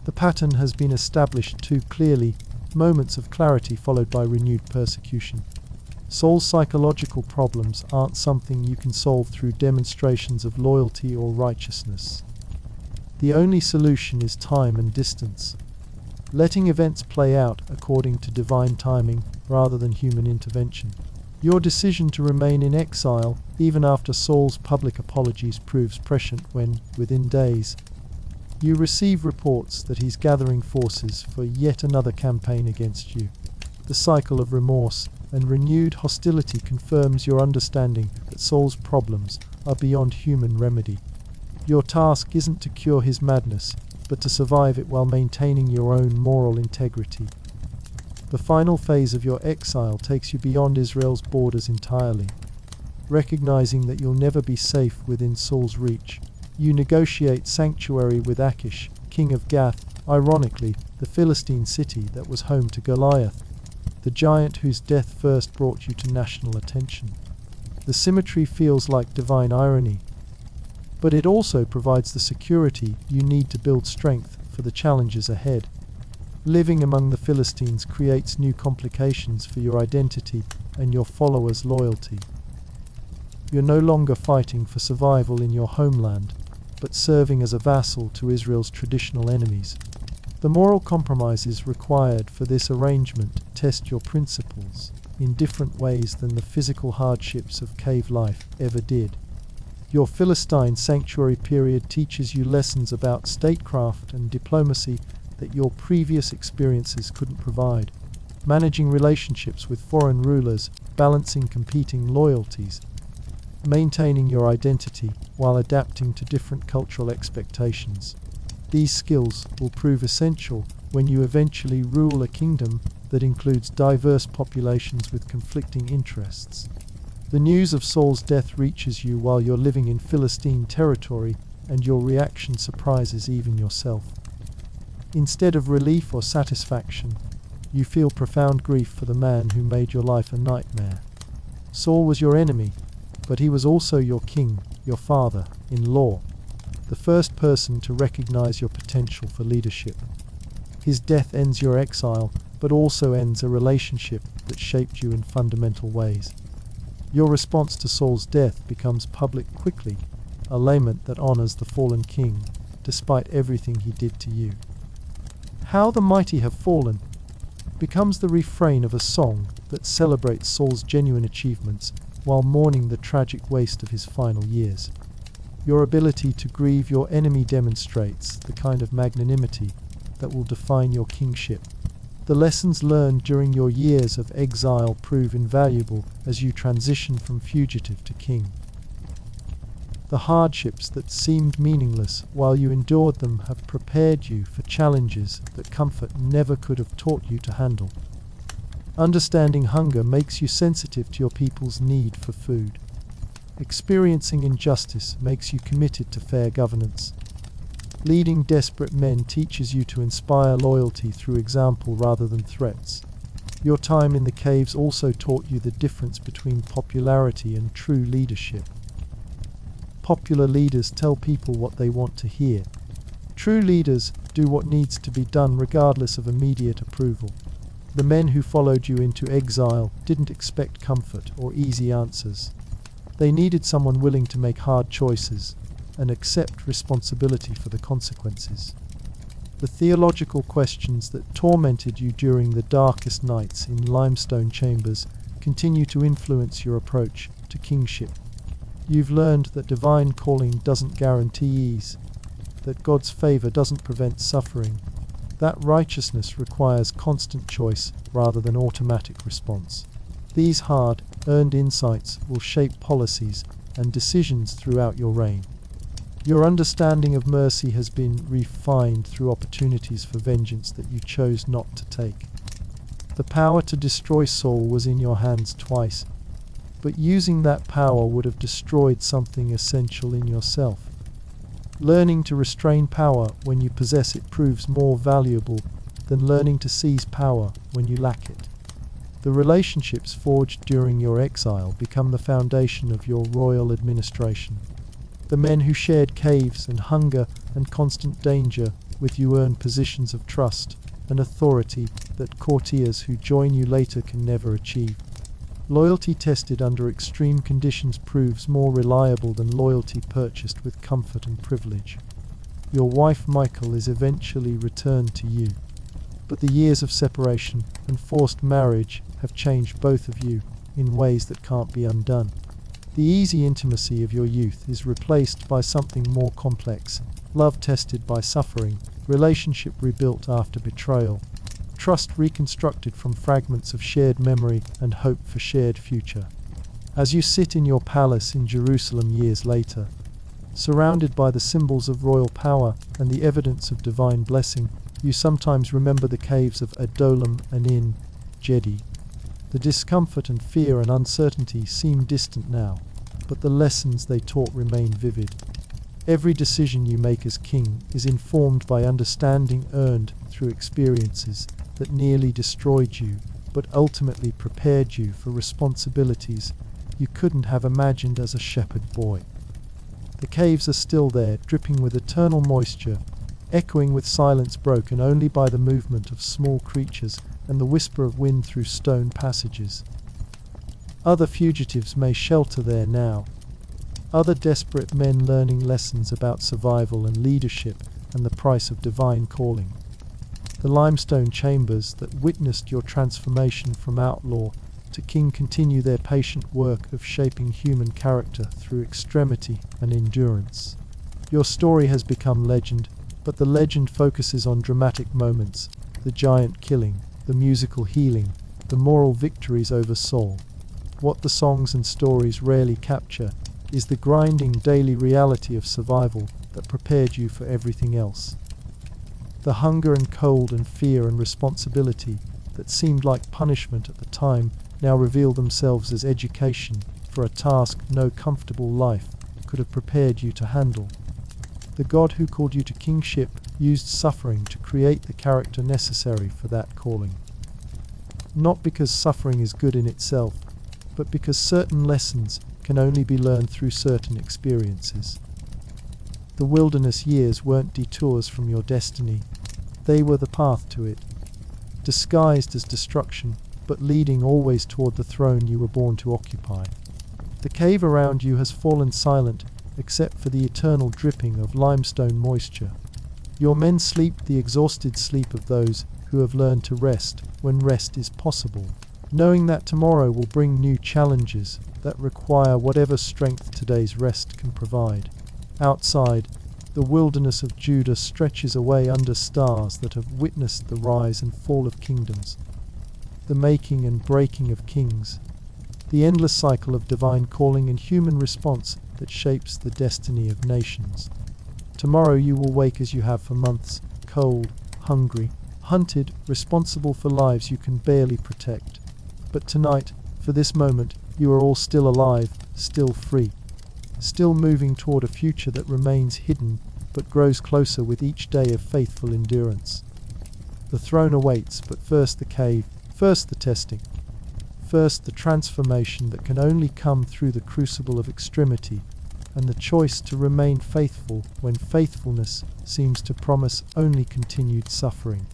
The pattern has been established too clearly, moments of clarity followed by renewed persecution. Saul's psychological problems aren't something you can solve through demonstrations of loyalty or righteousness. The only solution is time and distance, letting events play out according to divine timing rather than human intervention. Your decision to remain in exile, even after Saul's public apologies, proves prescient when, within days, you receive reports that he's gathering forces for yet another campaign against you. The cycle of remorse and renewed hostility confirms your understanding that Saul's problems are beyond human remedy. Your task isn't to cure his madness, but to survive it while maintaining your own moral integrity. The final phase of your exile takes you beyond Israel's borders entirely. Recognizing that you'll never be safe within Saul's reach, you negotiate sanctuary with Achish, king of Gath, ironically, the Philistine city that was home to Goliath, the giant whose death first brought you to national attention. The symmetry feels like divine irony, but it also provides the security you need to build strength for the challenges ahead. Living among the Philistines creates new complications for your identity and your followers' loyalty. You're no longer fighting for survival in your homeland, but serving as a vassal to Israel's traditional enemies. The moral compromises required for this arrangement test your principles in different ways than the physical hardships of cave life ever did. Your Philistine sanctuary period teaches you lessons about statecraft and diplomacy that your previous experiences couldn't provide. Managing relationships with foreign rulers, balancing competing loyalties, maintaining your identity while adapting to different cultural expectations. These skills will prove essential when you eventually rule a kingdom that includes diverse populations with conflicting interests. The news of Saul's death reaches you while you're living in Philistine territory, and your reaction surprises even yourself. Instead of relief or satisfaction, you feel profound grief for the man who made your life a nightmare. Saul was your enemy, but he was also your king, your father-in-law, the first person to recognize your potential for leadership. His death ends your exile, but also ends a relationship that shaped you in fundamental ways. Your response to Saul's death becomes public quickly, a lament that honors the fallen king, despite everything he did to you. "How the mighty have fallen" becomes the refrain of a song that celebrates Saul's genuine achievements while mourning the tragic waste of his final years. Your ability to grieve your enemy demonstrates the kind of magnanimity that will define your kingship. The lessons learned during your years of exile prove invaluable as you transition from fugitive to king. The hardships that seemed meaningless while you endured them have prepared you for challenges that comfort never could have taught you to handle. Understanding hunger makes you sensitive to your people's need for food. Experiencing injustice makes you committed to fair governance. Leading desperate men teaches you to inspire loyalty through example rather than threats. Your time in the caves also taught you the difference between popularity and true leadership. Popular leaders tell people what they want to hear. True leaders do what needs to be done regardless of immediate approval. The men who followed you into exile didn't expect comfort or easy answers. They needed someone willing to make hard choices and accept responsibility for the consequences. The theological questions that tormented you during the darkest nights in limestone chambers continue to influence your approach to kingship. You've learned that divine calling doesn't guarantee ease, that God's favor doesn't prevent suffering, that righteousness requires constant choice rather than automatic response. These hard, earned insights will shape policies and decisions throughout your reign. Your understanding of mercy has been refined through opportunities for vengeance that you chose not to take. The power to destroy Saul was in your hands twice, but using that power would have destroyed something essential in yourself. Learning to restrain power when you possess it proves more valuable than learning to seize power when you lack it. The relationships forged during your exile become the foundation of your royal administration. The men who shared caves and hunger and constant danger with you earn positions of trust and authority that courtiers who join you later can never achieve. Loyalty tested under extreme conditions proves more reliable than loyalty purchased with comfort and privilege. Your wife Michael is eventually returned to you, but the years of separation and forced marriage have changed both of you in ways that can't be undone. The easy intimacy of your youth is replaced by something more complex, love tested by suffering, relationship rebuilt after betrayal, trust reconstructed from fragments of shared memory and hope for shared future. As you sit in your palace in Jerusalem years later, surrounded by the symbols of royal power and the evidence of divine blessing, you sometimes remember the caves of Adullam and En Gedi. The discomfort and fear and uncertainty seem distant now, but the lessons they taught remain vivid. Every decision you make as king is informed by understanding earned through experiences that nearly destroyed you, but ultimately prepared you for responsibilities you couldn't have imagined as a shepherd boy. The caves are still there, dripping with eternal moisture, echoing with silence broken only by the movement of small creatures and the whisper of wind through stone passages. Other fugitives may shelter there now, other desperate men learning lessons about survival and leadership and the price of divine calling. The limestone chambers that witnessed your transformation from outlaw to king continue their patient work of shaping human character through extremity and endurance. Your story has become legend, but the legend focuses on dramatic moments, the giant killing, the musical healing, the moral victories over Saul. What the songs and stories rarely capture is the grinding daily reality of survival that prepared you for everything else. The hunger and cold and fear and responsibility that seemed like punishment at the time now reveal themselves as education for a task no comfortable life could have prepared you to handle. The God who called you to kingship used suffering to create the character necessary for that calling. Not because suffering is good in itself, but because certain lessons can only be learned through certain experiences. The wilderness years weren't detours from your destiny, they were the path to it, disguised as destruction, but leading always toward the throne you were born to occupy. The cave around you has fallen silent, except for the eternal dripping of limestone moisture. Your men sleep the exhausted sleep of those who have learned to rest when rest is possible, knowing that tomorrow will bring new challenges that require whatever strength today's rest can provide. Outside, the wilderness of Judah stretches away under stars that have witnessed the rise and fall of kingdoms, the making and breaking of kings, the endless cycle of divine calling and human response that shapes the destiny of nations. Tomorrow you will wake as you have for months, cold, hungry, hunted, responsible for lives you can barely protect. But tonight, for this moment, you are all still alive, still free, still moving toward a future that remains hidden but grows closer with each day of faithful endurance. The throne awaits, but first the cave, first the testing, first the transformation that can only come through the crucible of extremity, and the choice to remain faithful when faithfulness seems to promise only continued suffering.